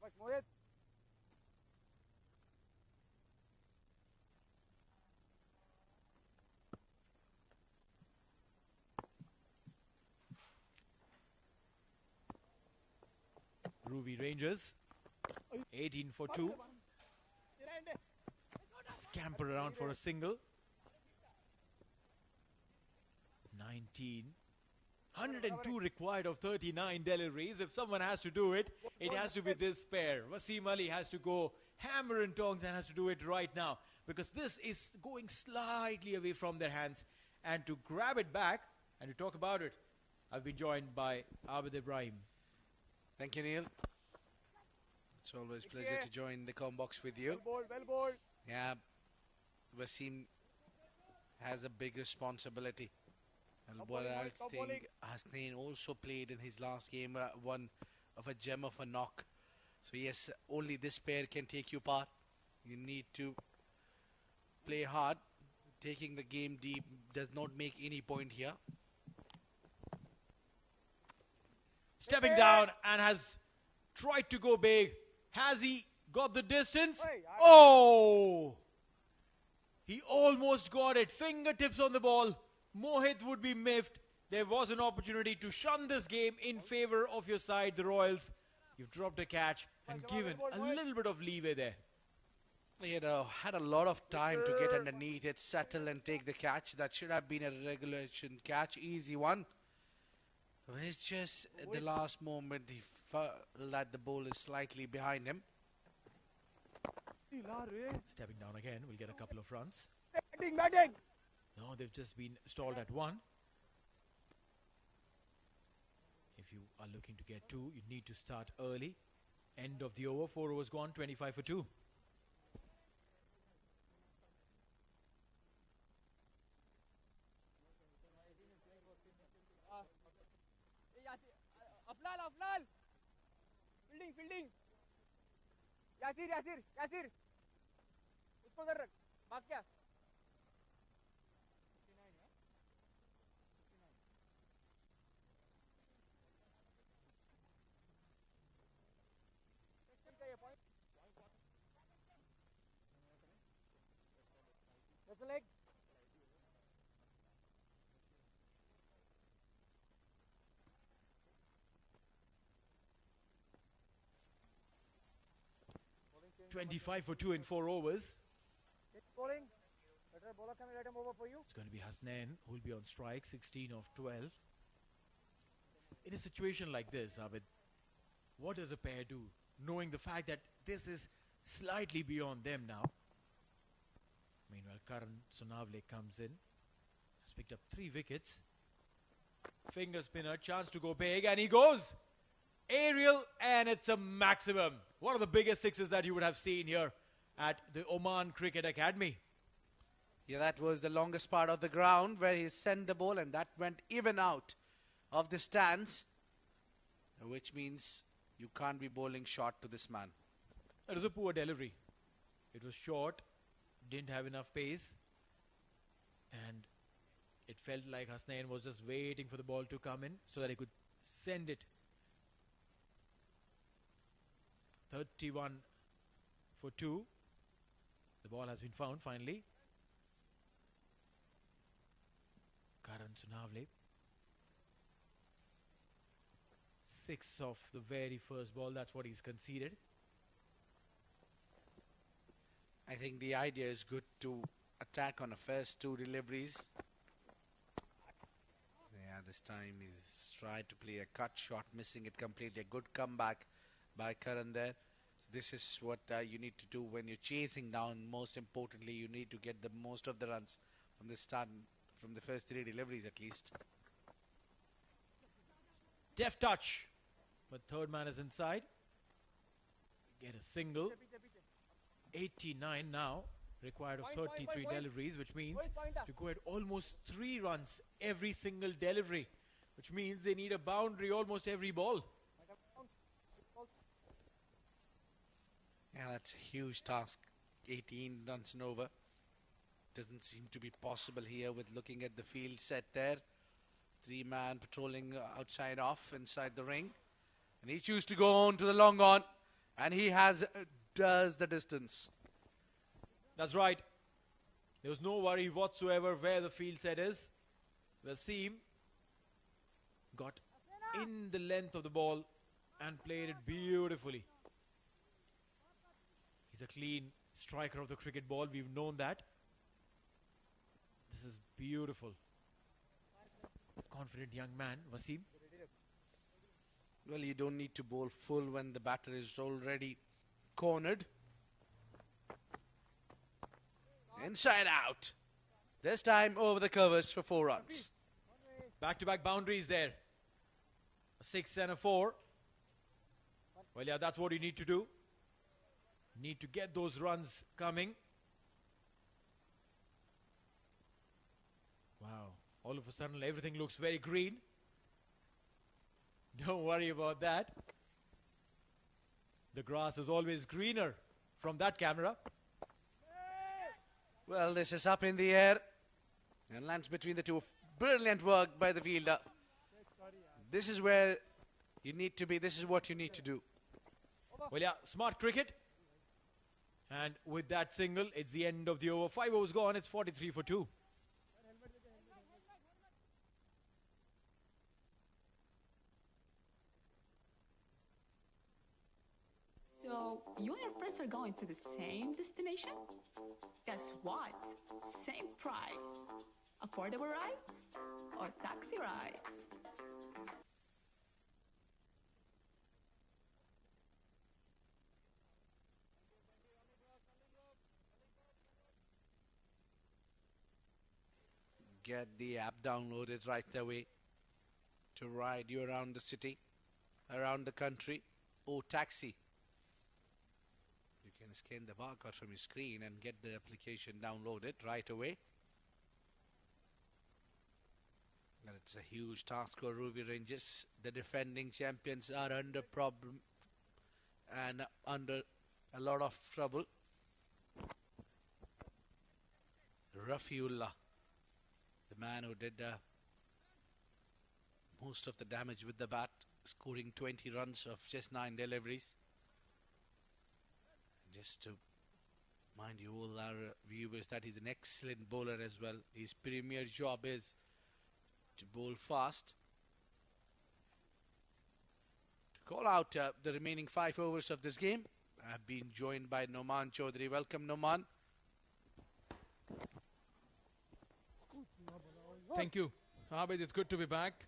बस मोहित Ruwi Rangers, 18 for 2. Scamper around for a single. 19. 102 required of 39 deliveries. If someone has to do it, it has to be this pair. Wasim Ali has to go hammer and tongs and has to do it right now, because this is going slightly away from their hands. And to grab it back and to talk about it, I've been joined by Abid Ibrahim. Thank you, Neil. It's always a pleasure to join the com box with you. well ball Yeah, Wasim has a big responsibility. And what I think Hasnain also played in his last game, one of a gem of a knock. So yes, only this pair can take you part. You need to play hard. Taking the game deep does not make any point here. Stepping down and has tried to go big. Has he got the distance? Oh! He almost got it. Fingertips on the ball. Mohit would be miffed. There was an opportunity to shun this game in favor of your side, the Royals. You've dropped a catch and given a little bit of leeway there. You know, had a lot of time to get underneath it, settle and take the catch. That should have been a regulation catch, easy one. It's just at the last moment he felt that the ball is slightly behind him. Stepping down again, we'll get a couple of runs. batting No, they've just been stalled at one. If you are looking to get two, you need to start early. End of the over, 4 overs gone, 25 for 2. Aflal fielding Yasir उसको उधर रख भाग क्या That's the leg. 25 for 2 in 4 overs. Bowling. Better bowler coming right over for you. It's going to be Hasnain who will be on strike, 16 of 12. In a situation like this, Abid, what does a pair do, knowing the fact that this is slightly beyond them now? Meanwhile, Karan Sonavle comes in, has picked up 3 wickets. Finger spinner, chance to go big, and he goes aerial, and it's a maximum. One of the biggest sixes that you would have seen here at the Oman Cricket Academy. Yeah, that was the longest part of the ground where he sent the ball, and that went even out of the stands, which means you can't be bowling short to this man. It was a poor delivery. It was short, didn't have enough pace, and it felt like Hasnain was just waiting for the ball to come in so that he could send it. 31 for 2. The ball has been found finally. Karan Sunavle. 6 of the very first ball, that's what he's conceded. I think the idea is good to attack on the first 2 deliveries. Yeah, this time he's tried to play a cut shot, missing it completely. A good comeback by Karan there. So this is what you need to do when you're chasing down. Most importantly, you need to get the most of the runs from the start, from the first 3 deliveries at least. Deft touch, but third man is inside. Get a single. 89 now, required of 33 deliveries, which means to go at almost 3 runs every single delivery, which means they need a boundary almost every ball. Yeah, that's a huge task. 18 runs and over. Doesn't seem to be possible here with looking at the field set there. 3-man patrolling outside off inside the ring. And he chooses to go on to the long on. And he does the distance. That's right. There was no worry whatsoever where the field set is. Wasim got in the length of the ball and played it beautifully. He's a clean striker of the cricket ball. We've known that. This is beautiful. Confident young man, Wasim. Well, you don't need to bowl full when the batter is already cornered. Inside out. This time over the covers for 4 runs. Back-to-back boundaries there. A 6 and a 4. Well, yeah, that's what you need to do. Need to get those runs coming. Wow. All of a sudden, everything looks very green. Don't worry about that. The grass is always greener from that camera. Well, this is up in the air and lands between the 2. Brilliant work by the fielder. This is where you need to be. This is what you need to do. Well, yeah, smart cricket. And with that single, it's the end of the over. 5 overs gone. It's 43 for 2. So, you and your friends are going to the same destination? Guess what? Same price. Affordable rides or taxi rides? Get the app downloaded right away to ride you around the city, around the country, or taxi. You can scan the barcode from your screen and get the application downloaded right away. And it's a huge task for Ruwi Rangers. The defending champions are under problem and under a lot of trouble. Rafiullah, the man who did most of the damage with the bat, scoring 20 runs of just 9 deliveries. Just to mind you all our viewers that he's an excellent bowler as well. His premier job is to bowl fast. To call out the remaining 5 overs of this game, I've been joined by Noman Chaudhary. Welcome, Noman. Thank you. Abid, it's good to be back.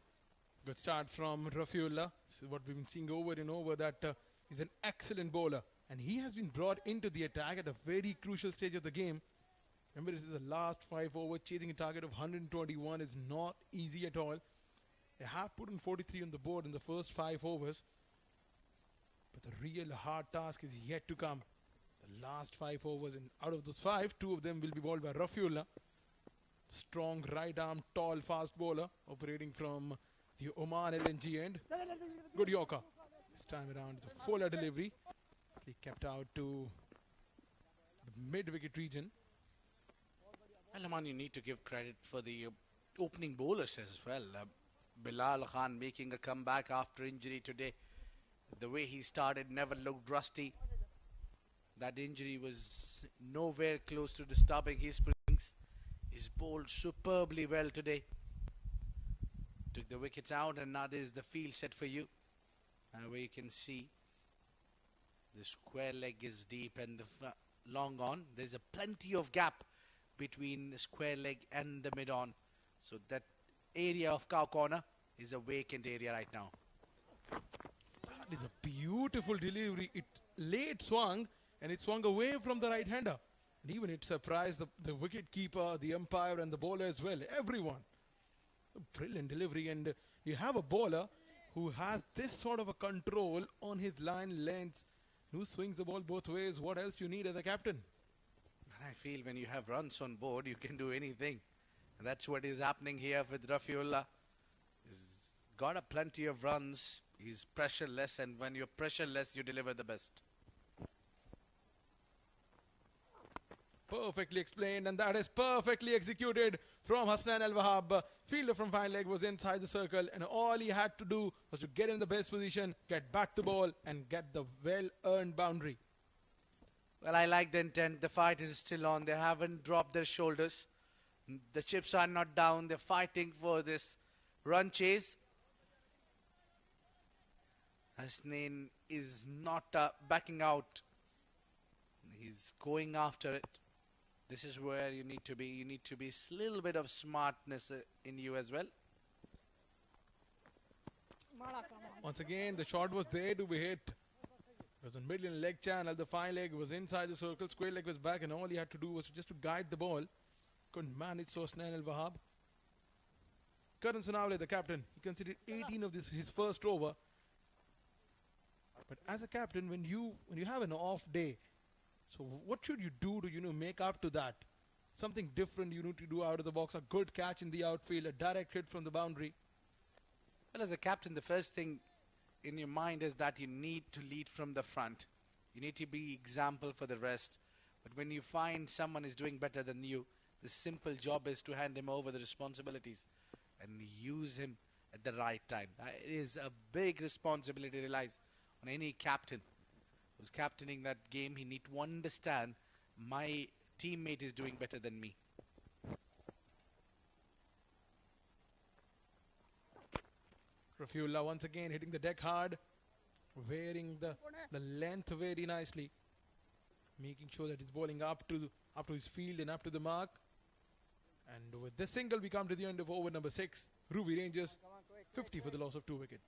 Good start from Rafiullah. This is what we've been seeing over and over, that he's an excellent bowler. And he has been brought into the attack at a very crucial stage of the game. Remember, this is the last 5 overs. Chasing a target of 121 is not easy at all. They have put in 43 on the board in the first 5 overs. But the real hard task is yet to come. The last 5 overs, and out of those 5, 2 of them will be bowled by Rafiullah. Strong right arm, tall, fast bowler operating from the Oman LNG end. Good Yorker. This time around, it's a fuller delivery. He kept out to the mid-wicket region. Well, Noman, you need to give credit for the opening bowlers as well. Bilal Khan making a comeback after injury today. The way he started never looked rusty. That injury was nowhere close to disturbing his springs. He's bowled superbly well today. Took the wickets out, and that is the field set for you. Where you can see the square leg is deep and the long on. There's a plenty of gap between the square leg and the mid on. So that area of cow corner is a vacant area right now. That is a beautiful delivery. It late swung and it swung away from the right hander. And even it surprised the wicket keeper, the umpire and the bowler as well. Everyone. A brilliant delivery, and you have a bowler who has this sort of a control on his line lengths, who swings the ball both ways. What else you need as a captain? I feel when you have runs on board, you can do anything. And that's what is happening here with Rafiullah. He's got a plenty of runs. He's pressureless, and when you're pressureless, you deliver the best. Perfectly explained, and that is perfectly executed from Hasnan Al-Wahab. Fielder from fine leg was inside the circle, and all he had to do was to get in the best position, get back the ball, and get the well-earned boundary. Well, I like the intent. The fight is still on. They haven't dropped their shoulders. The chips are not down. They're fighting for this run chase. Hasnain is not backing out. He's going after it. This is where you need to be. You need to be a little bit of smartness in you as well. Once again, the shot was there to be hit. It was in middle leg channel. The fine leg was inside the circle. Square leg was back, and all he had to do was just to guide the ball. Couldn't manage so Hasnan Al-Wahab. Karan Sanawale, the captain, he considered 18 of his first over. But as a captain, when you have an off day, so what should you do to make up to that? Something different you need to do out of the box. A good catch in the outfield, a direct hit from the boundary. Well, as a captain, the first thing in your mind is that you need to lead from the front. You need to be example for the rest. But when you find someone is doing better than you, the simple job is to hand him over the responsibilities and use him at the right time. That is a big responsibility relies on any captain who's captaining that game. He need to understand my teammate is doing better than me. Rafiullah once again hitting the deck hard, wearing the length very nicely, making sure that he's bowling up to his field and up to the mark. And with this single, we come to the end of over number 6. Ruwi Rangers 50 for the loss of 2 wickets.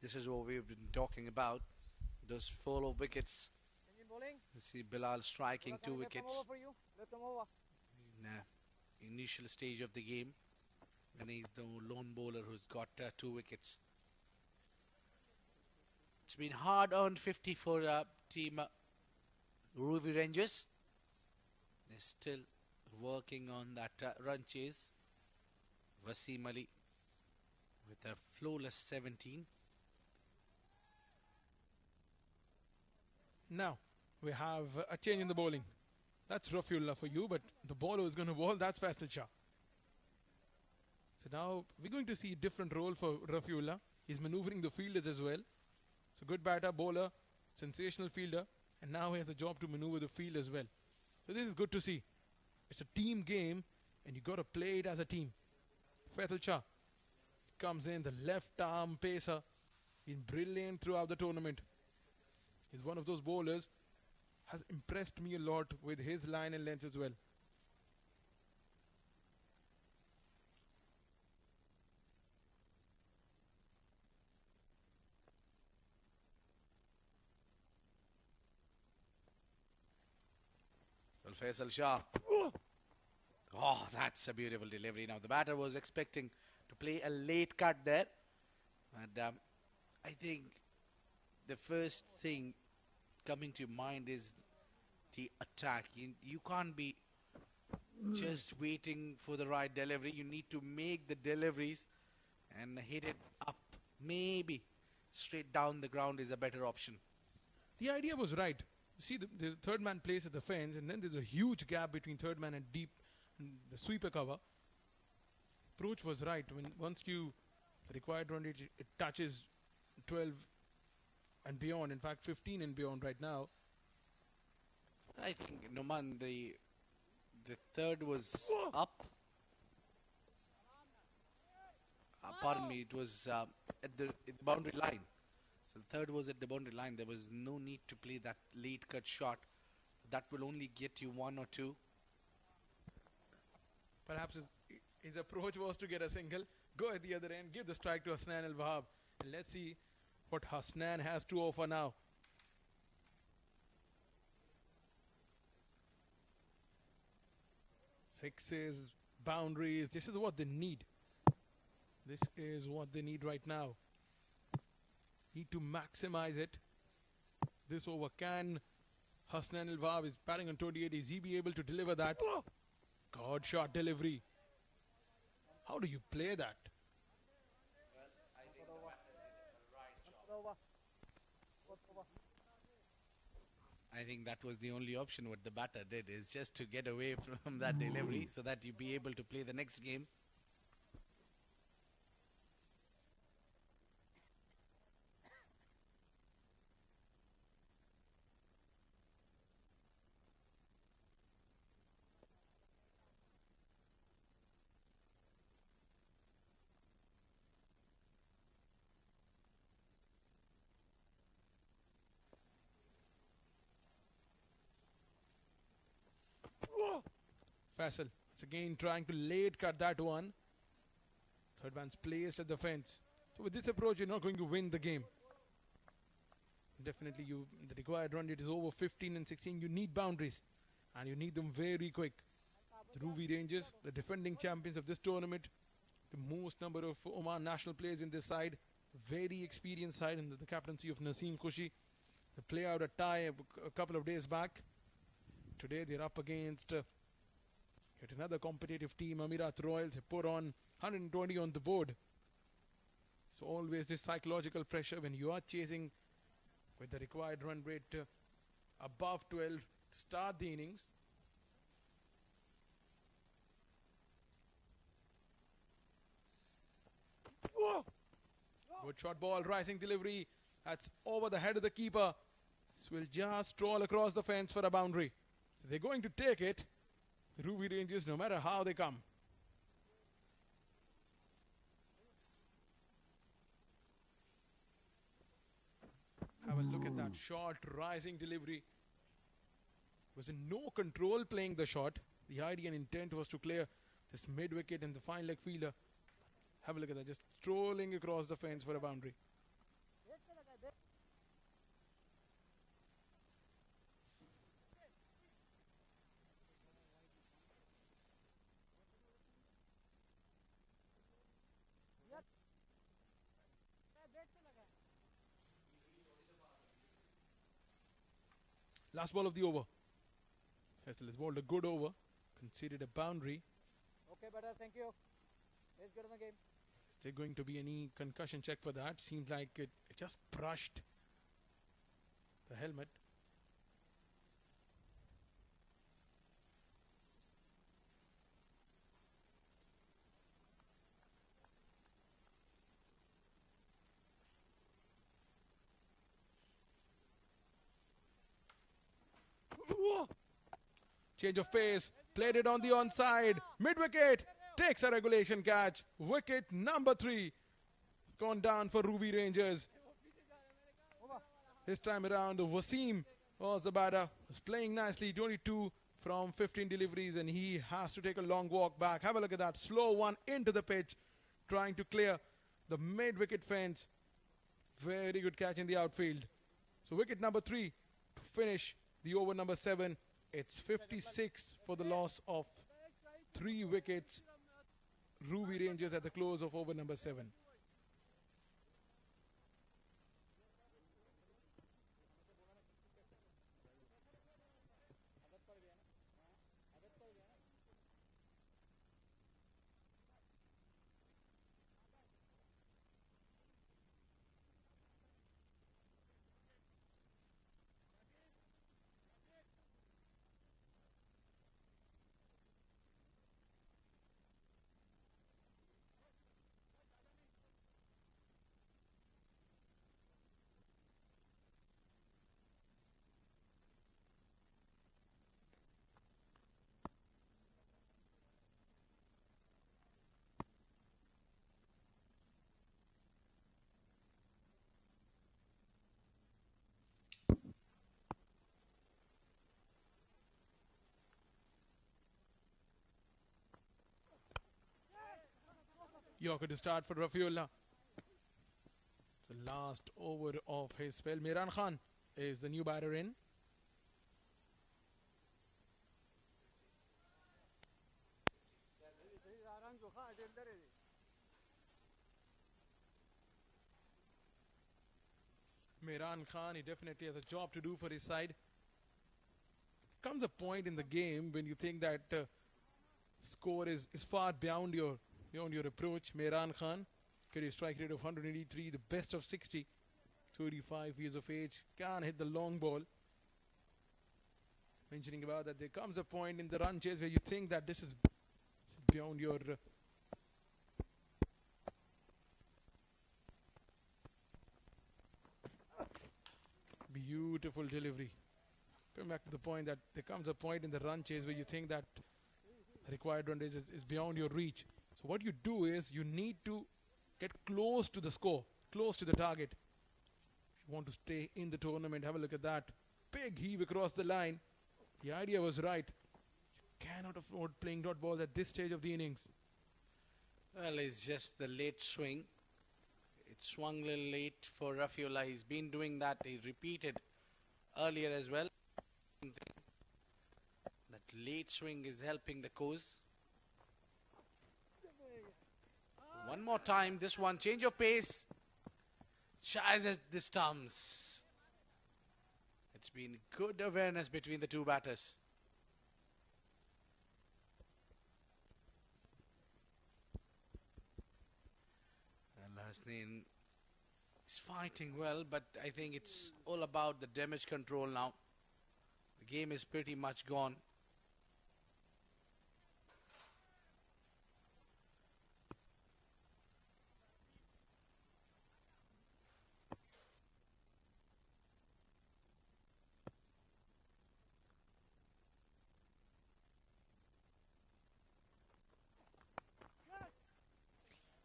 This is what we've been talking about. Those 4 wickets. You see Bilal striking 2 wickets in the initial stage of the game. And he's the lone bowler who's got 2 wickets. It's been hard-earned 50 for team Ruwi Rangers. They're still working on that run chase. Wasim Ali with a flawless 17. Now, we have a change in the bowling. That's Rafiullah for you, but the bowler is going to bowl. That's Faisal Shah. So now we're going to see a different role for Rafiullah. He's maneuvering the fielders as well. So good batter, bowler, sensational fielder, and now he has a job to maneuver the field as well. So this is good to see. It's a team game, and you got to play it as a team. Faisal Shah comes in, the left arm pacer. He's brilliant throughout the tournament. He's one of those bowlers has impressed me a lot with his line and length as well. Well, Faisal Shah. Oh, that's a beautiful delivery. Now, the batter was expecting to play a late cut there. And I think the first thing coming to mind is the attack. You can't be just waiting for the right delivery. You need to make the deliveries and hit it up. Maybe straight down the ground is a better option. The idea was right. See, there's a third man plays at the fence, and then there's a huge gap between third man and deep, the sweeper cover. Approach was right. Once you required run, it touches 12 and beyond. In fact, 15 and beyond right now. I think Noman, the third was up. Pardon me, it was at the boundary line. So the third was at the boundary line. There was no need to play that late cut shot. That will only get you 1 or 2. Perhaps his approach was to get a single, go at the other end, give the strike to Hasnan Al-Wahab. And let's see what Hasnan has to offer now. Sixes, boundaries, this is what they need. This is what they need right now. Need to maximize it. This over can Hasnan Al-Wahab is batting on 28. Is he be able to deliver that? God shot delivery. How do you play that? I think that was the only option what the batter did, is just to get away from that delivery so that you be able to play the next game. Faisal, it's again trying to late cut that one. Third man's placed at the fence. So with this approach, you're not going to win the game. Definitely, the required run rate is over 15 and 16. You need boundaries, and you need them very quick. The Ruwi Rangers, the defending champions of this tournament, the most number of Oman national players in this side, very experienced side under the captaincy of Naseem Khushi. They play out a tie a couple of days back. Today they're up against yet another competitive team. Amerat Royals have put on 120 on the board. So always this psychological pressure when you are chasing with the required run rate above 12 to start the innings. Good shot ball, rising delivery. That's over the head of the keeper. This will just stroll across the fence for a boundary. So they're going to take it. The Ruwi Rangers, no matter how they come. Have a look at that short rising delivery. Was in no control playing the shot. The idea and intent was to clear this mid wicket and the fine leg fielder. Have a look at that, just strolling across the fence for a boundary. Last ball of the over. Faisal has bowled a good over. Conceded a boundary. Okay, better, thank you. Let's get in the game. Is there going to be any concussion check for that? Seems like it just brushed the helmet. Change of pace, played it on the onside, mid-wicket, takes a regulation catch, wicket number 3. Gone down for Ruwi Rangers. This time around, Wasim was the batter, was playing nicely, 22 from 15 deliveries, and he has to take a long walk back. Have a look at that, slow one into the pitch, trying to clear the mid-wicket fence. Very good catch in the outfield. So wicket number 3 to finish the over number 7. It's 56 for the loss of 3 wickets. Ruwi Rangers at the close of over number 7. Yorker to start for Rafiullah. The last over of his spell. Miran Khan is the new batter in. Miran Khan, he definitely has a job to do for his side. Comes a point in the game when you think that score is far beyond your approach. Miran Khan, career strike rate of 183, the best of 60, 35 years of age, can hit the long ball. Mentioning about that, there comes a point in the run chase where you think that this is beyond your beautiful delivery. Coming back to the point that there comes a point in the run chase where you think that required run is beyond your reach. So what you do is you need to get close to the score, close to the target. If you want to stay in the tournament, have a look at that. Big heave across the line. The idea was right. You cannot afford playing dot ball at this stage of the innings. Well, it's just the late swing. It swung a little late for Rafiullah. He's been doing that. He repeated earlier as well. That late swing is helping the cause. One more time. This one. Change of pace. Tries at the stumps. It's been good awareness between the two batters. Hasnain is fighting well, but I think it's all about the damage control now. The game is pretty much gone.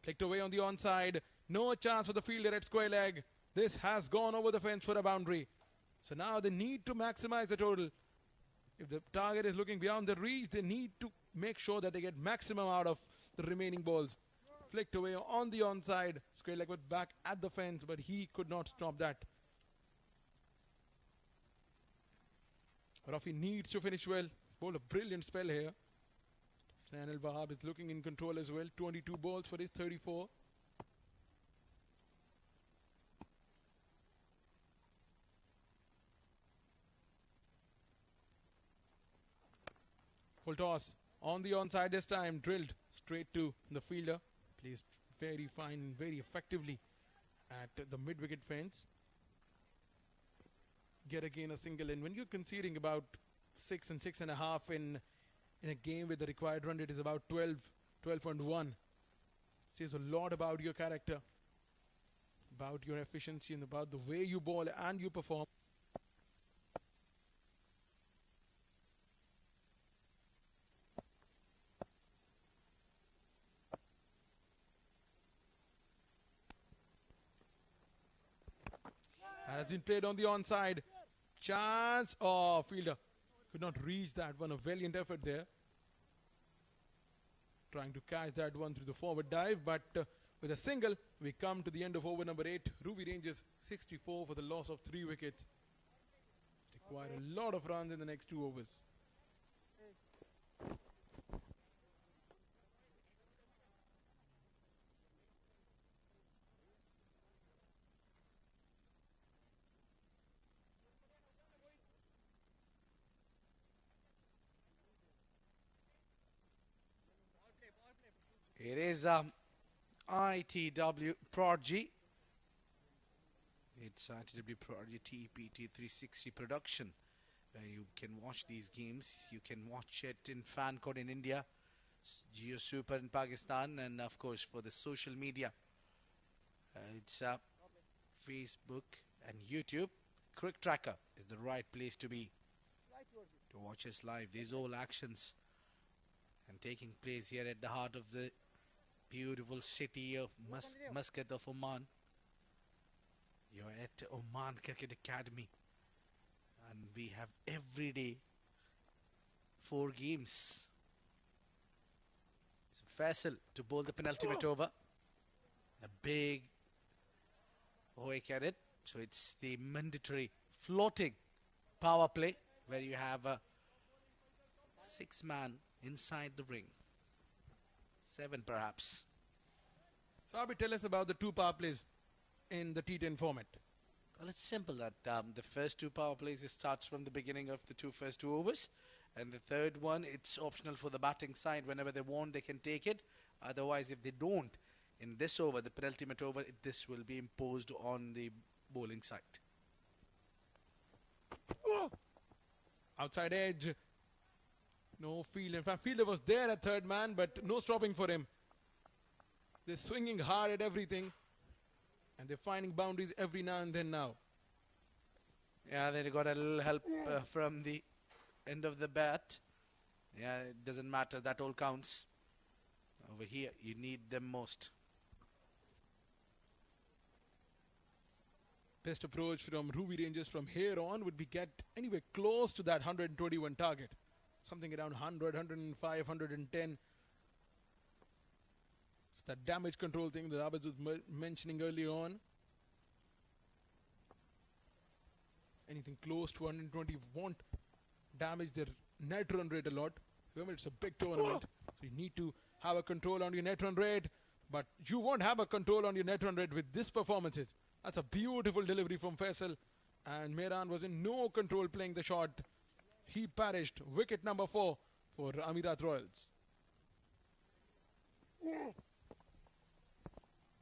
Flicked away on the onside. No chance for the fielder at square leg. This has gone over the fence for a boundary. So now they need to maximize the total. If the target is looking beyond the reach, they need to make sure that they get maximum out of the remaining balls. Flicked away on the onside. Square leg went back at the fence, but he could not stop that. Rafi needs to finish well. Bowled a brilliant spell here. Snan Al-Wahab is looking in control as well. 22 balls for his 34. Full toss on the onside this time. Drilled straight to the fielder. Placed very fine, very effectively at the mid-wicket fence. Get again a single in. When you're conceding about 6 and 6.5 in a game with the required run rate is about 12.1. Says a lot about your character, about your efficiency, and about the way you bowl and you perform. That has been played on the onside. Chance. Oh, fielder could not reach that one. A valiant effort there. Trying to catch that one through the forward dive, but with a single, we come to the end of over number 8. Ruwi Rangers 64 for the loss of 3 wickets. Require a lot of runs in the next 2 overs. It is ITW Prodigy. It's ITW Prodigy TPT 360 production. You can watch these games. You can watch it in fan code in India, Jio Super in Pakistan, and of course for the social media. It's Facebook and YouTube. CricTracker is the right place to be to watch us live. These all actions and taking place here at the heart of the beautiful city of Muscat of Oman. You're at Oman Cricket Academy, and we have every day 4 games. So Faisal to bowl the penultimate over. a big whack at it. So it's the mandatory floating power play where you have a 6-man inside the ring. 7 perhaps. So Abhi, tell us about the 2 power plays in the T10 format. Well, it's simple that the first 2 power plays, it starts from the beginning of the first 2 overs. And the third one, it's optional for the batting side. Whenever they want, they can take it. Otherwise, if they don't, in this over, the penultimate over, this will be imposed on the bowling side. Outside edge. No field. In fact, fielder was there at third man, but no stopping for him. They're swinging hard at everything. And they're finding boundaries every now and then now. Yeah, they got a little help from the end of the bat. Yeah, it doesn't matter. That all counts. Over here, you need them most. Best approach from Ruwi Rangers from here on would be get anywhere close to that 121 target. Something around 100, 105, 110. It's that damage control thing that Abid was mentioning earlier on. Anything close to 120 won't damage their net run rate a lot. Remember, it's a big tournament, so you need to have a control on your net run rate. But you won't have a control on your net run rate with this performances. That's a beautiful delivery from Faisal. And Mehran was in no control playing the shot. He perished. Wicket number 4 for Amerat Royals.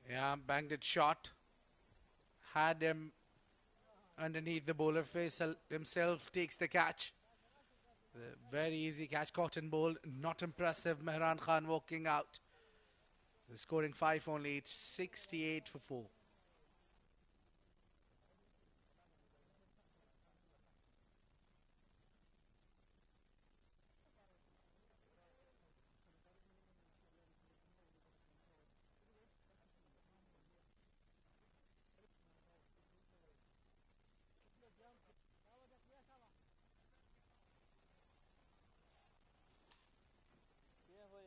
Yeah, banged it short. Had him underneath the bowler. Faisal himself takes the catch. The very easy catch, caught and bowled. Not impressive. Mehran Khan walking out. They're scoring 5 only. It's 68 for 4.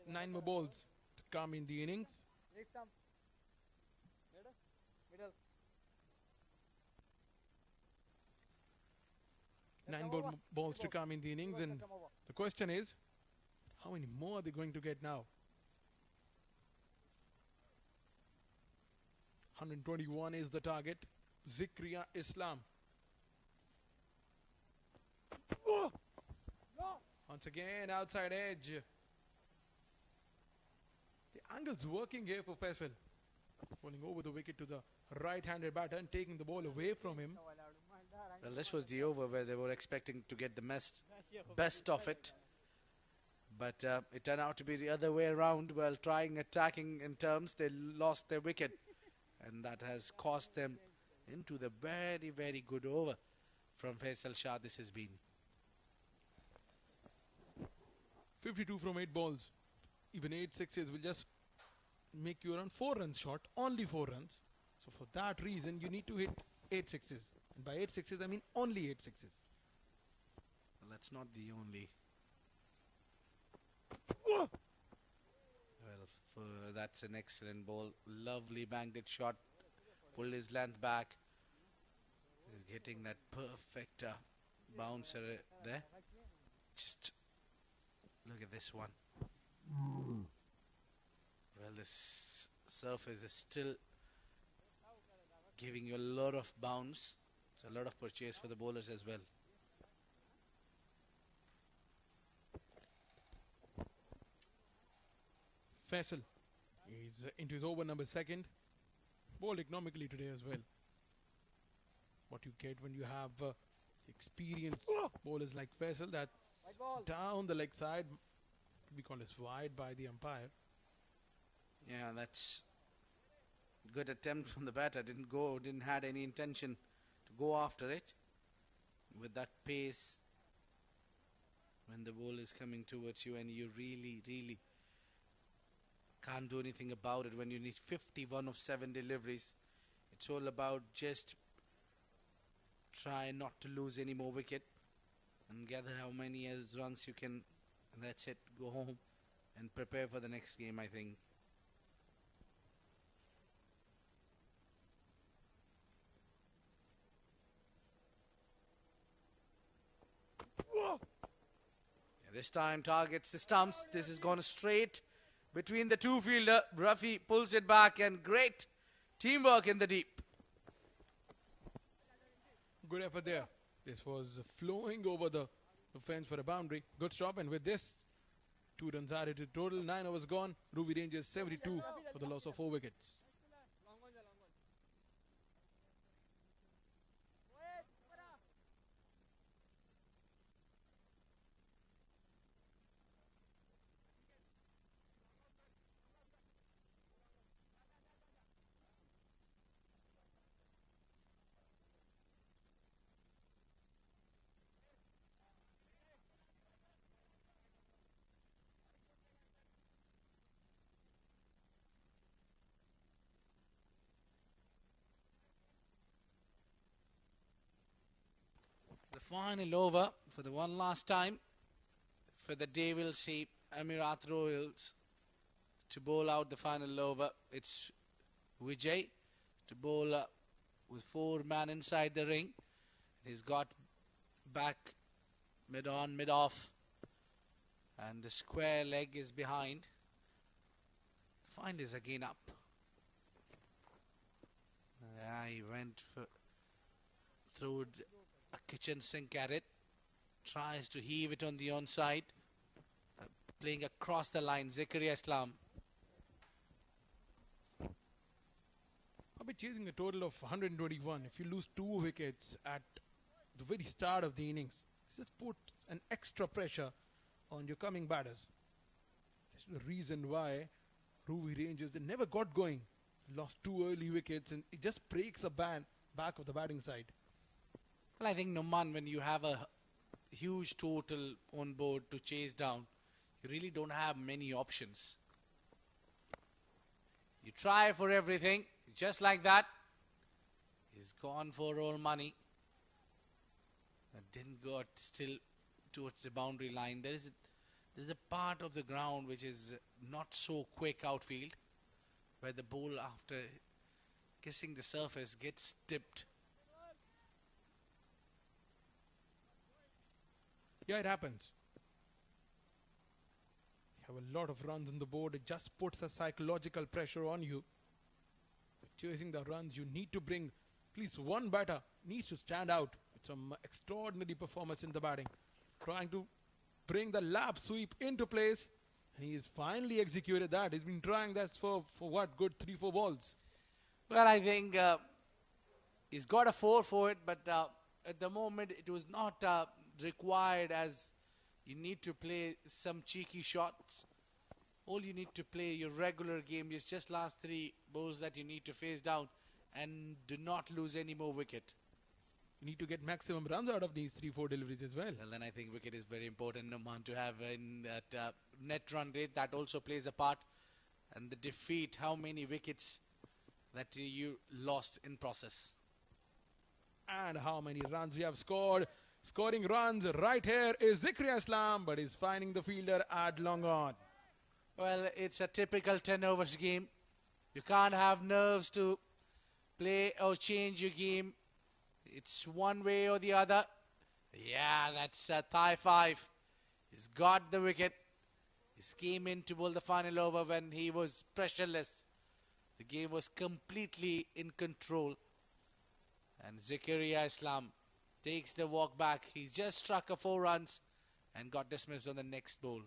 Nine more balls to come in the innings. Nine balls to come in the innings, and the question is, how many more are they going to get now? 121 is the target. Zikriya Islam. Once again, outside edge. The angle's working here for Faisal. Pulling over the wicket to the right-handed batter and taking the ball away from him. Well, this was the over where they were expecting to get the best of it. But it turned out to be the other way around. While trying attacking in terms, they lost their wicket. And that has cost them into the very, very good over from Faisal Shah. This has been 52 from 8 balls. Even 8 sixes will just make you around 4 runs short. Only 4 runs. So for that reason, you need to hit 8 sixes. And by 8 sixes, I mean only 8 sixes. Well, that's not the only. Well, that's an excellent ball. Lovely banged it shot. Pulled his length back. He's getting that perfect bouncer there. Just look at this one. Well, this surface is still giving you a lot of bounce. It's a lot of purchase for the bowlers as well. Faisal is into his over number 2nd. Bowled economically today as well. What you get when you have experienced bowlers like Faisal, that's down the leg side, we call this wide by the umpire. Yeah, that's good attempt from the batter. Didn't had any intention to go after it. With that pace, when the ball is coming towards you and you really, really can't do anything about it when you need 51 of 7 deliveries. It's all about just try not to lose any more wicket and gather how many runs you can. And that's it. Go home and prepare for the next game, I think. This time targets the stumps. This is gone straight between the two fielder. Rufi pulls it back and great teamwork in the deep. Good effort there. This was flowing over the fence for a boundary. Good stop, and with this, 2 runs added to total. 9 overs gone. Ruwi Rangers 72 for the loss of 4 wickets. The final over for the one last time for the day will see Amerat Royals to bowl out the final over. It's Vijay to bowl with 4 men inside the ring. He's got back mid on, mid off, and the square leg is behind. Find is again up. He went for threw a kitchen sink at it, tries to heave it on the onside, playing across the line. Zakaria Islam. I'll be chasing a total of 121. If you lose 2 wickets at the very start of the innings, this puts an extra pressure on your coming batters. This is the reason why Ruwi Rangers, they never got going. Lost 2 early wickets, and it just breaks the back of the batting side. Well, I think, Noman, when you have a huge total on board to chase down, you really don't have many options. You try for everything, just like that. He's gone for all money. But didn't go still towards the boundary line. There's a part of the ground which is not so quick outfield, where the ball, after kissing the surface, gets tipped. Yeah, it happens. You have a lot of runs on the board. It just puts a psychological pressure on you. Chasing the runs, you need to bring at least one batter needs to stand out with some extraordinary performance in the batting. Trying to bring the lap sweep into place. And he has finally executed that. He's been trying that for what, good 3-4 balls. Well, I think he's got a 4 for it, but at the moment it was not required, as you need to play some cheeky shots. All you need to play your regular game is just last 3 balls that you need to face down and do not lose any more wicket. You need to get maximum runs out of these 3-4 deliveries as well. Well, then I think wicket is very important, Noman, to have in that net run rate. That also plays a part. And the defeat, how many wickets that you lost in process. And how many runs we have scored. Scoring runs right here is Zakaria Islam, but he's finding the fielder at long on. Well, it's a typical 10 overs game. You can't have nerves to play or change your game. It's one way or the other. Yeah, that's a tie 5. He's got the wicket. He came in to bowl the final over when he was pressureless. The game was completely in control. And Zakaria Islam takes the walk back. He just struck a 4 runs and got dismissed on the next ball.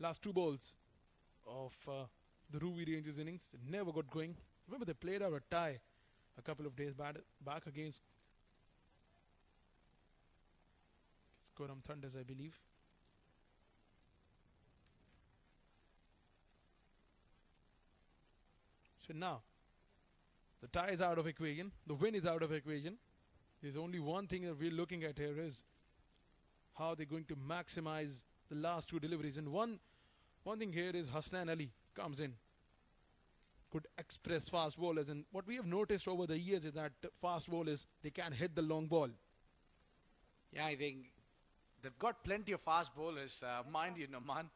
Last 2 balls of the Ruwi Rangers innings, they never got going. Remember, they played out a tie a couple of days back against Coram Thunders, I believe. So now, the tie is out of equation, the win is out of equation. There's only one thing that we're looking at here is how they're going to maximize the last 2 deliveries. And one thing here is Hasnan Ali comes in. Could express fast bowlers, and what we have noticed over the years is that fast bowlers, they can hit the long ball. Yeah, I think they've got plenty of fast bowlers, mind you, Noman.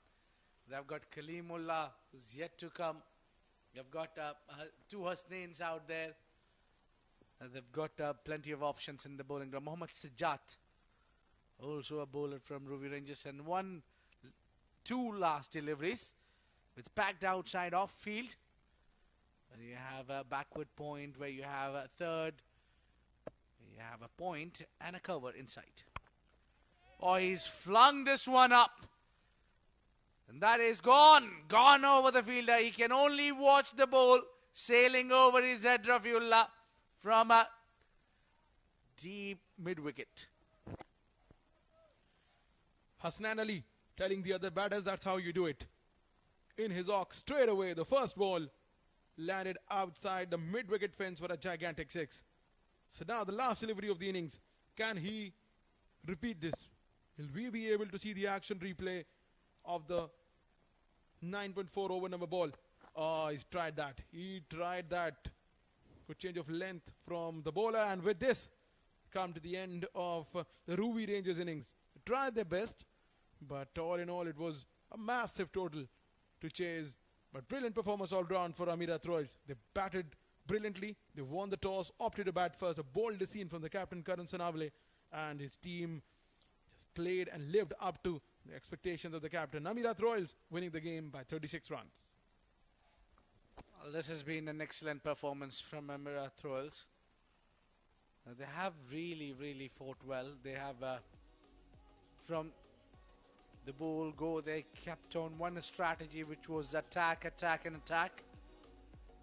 They've got Kalimullah, who's yet to come. They've got two Hasnains out there. They've got plenty of options in the bowling ground. Mohammad Sajjat, also a bowler from Ruwi Rangers, and two last deliveries with packed outside off field. And you have a backward point where you have a third. You have a point and a cover inside. Oh, he's flung this one up. And that is gone over the fielder. He can only watch the ball sailing over his head, Rafiullah, from a deep mid-wicket. Hasnan Ali telling the other batters that's how you do it. In his arc, straight away, the first ball landed outside the mid-wicket fence for a gigantic 6. So now the last delivery of the innings. Can he repeat this? Will we be able to see the action replay of the 9.4 over number ball? Oh, he's tried that. He tried that. Good change of length from the bowler, and with this, come to the end of the Ruwi Rangers innings. They tried their best, but all in all, it was a massive total to chase. But brilliant performance all round for Amerat Royals. They batted brilliantly. They won the toss, opted to bat first. A bold decision from the captain Karan Sanavale, and his team just played and lived up to the expectations of the captain. Amerat Royals winning the game by 36 runs. Well, this has been an excellent performance from Amerat Royals. They have really fought well. They have, from the ball go, they kept on one strategy, which was attack, attack and attack.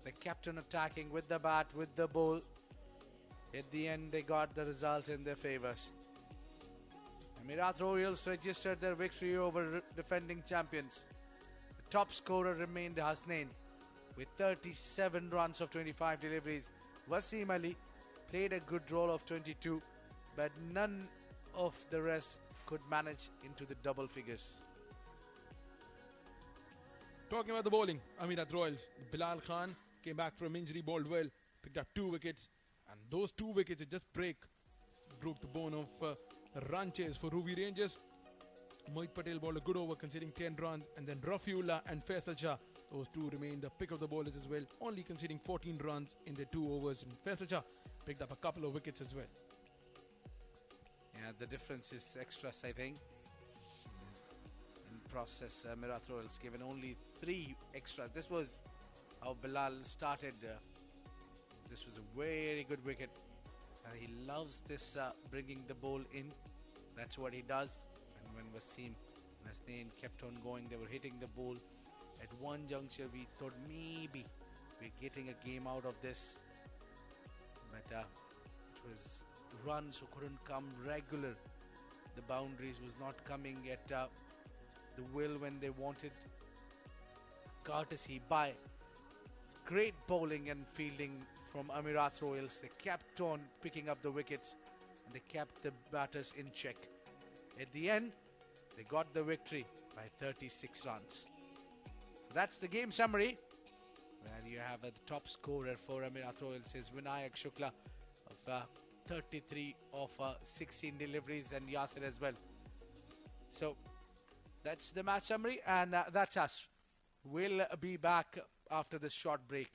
They kept on attacking with the bat, with the ball. At the end, they got the result in their favours. Amerat Royals registered their victory over defending champions. The top scorer remained Hasnain with 37 runs of 25 deliveries. Wasim Ali played a good role of 22, but none of the rest could manage into the double figures. Talking about the bowling, Amerat Royals, Bilal Khan came back from injury, bowled well, picked up 2 wickets, and those 2 wickets it just broke the bone of run chase for Ruwi Rangers. Mohit Patel bowled a good over conceding 10 runs, and then Rafiullah and Faisal Shah, those two remained the pick of the bowlers as well, only conceding 14 runs in their 2 overs, and Faisal Shah picked up a couple of wickets as well. Yeah, the difference is extras, I think. In process, Amerat Royals given only 3 extras. This was how Bilal started. This was a very good wicket. He loves this bringing the ball in. That's what he does. And when Wasim and Hasnain kept on going, they were hitting the ball. At one juncture, we thought maybe we're getting a game out of this. But it was runs who couldn't come regular. The boundaries was not coming at the will when they wanted. Courtesy by great bowling and fielding from Amerat Royals. They kept on picking up the wickets and they kept the batters in check. At the end, they got the victory by 36 runs. So that's the game summary, where you have the top scorer for Amerat Royals is Vinayak Shukla of 33 of 16 deliveries, and Yasir as well. So that's the match summary, and that's us. We'll be back after this short break.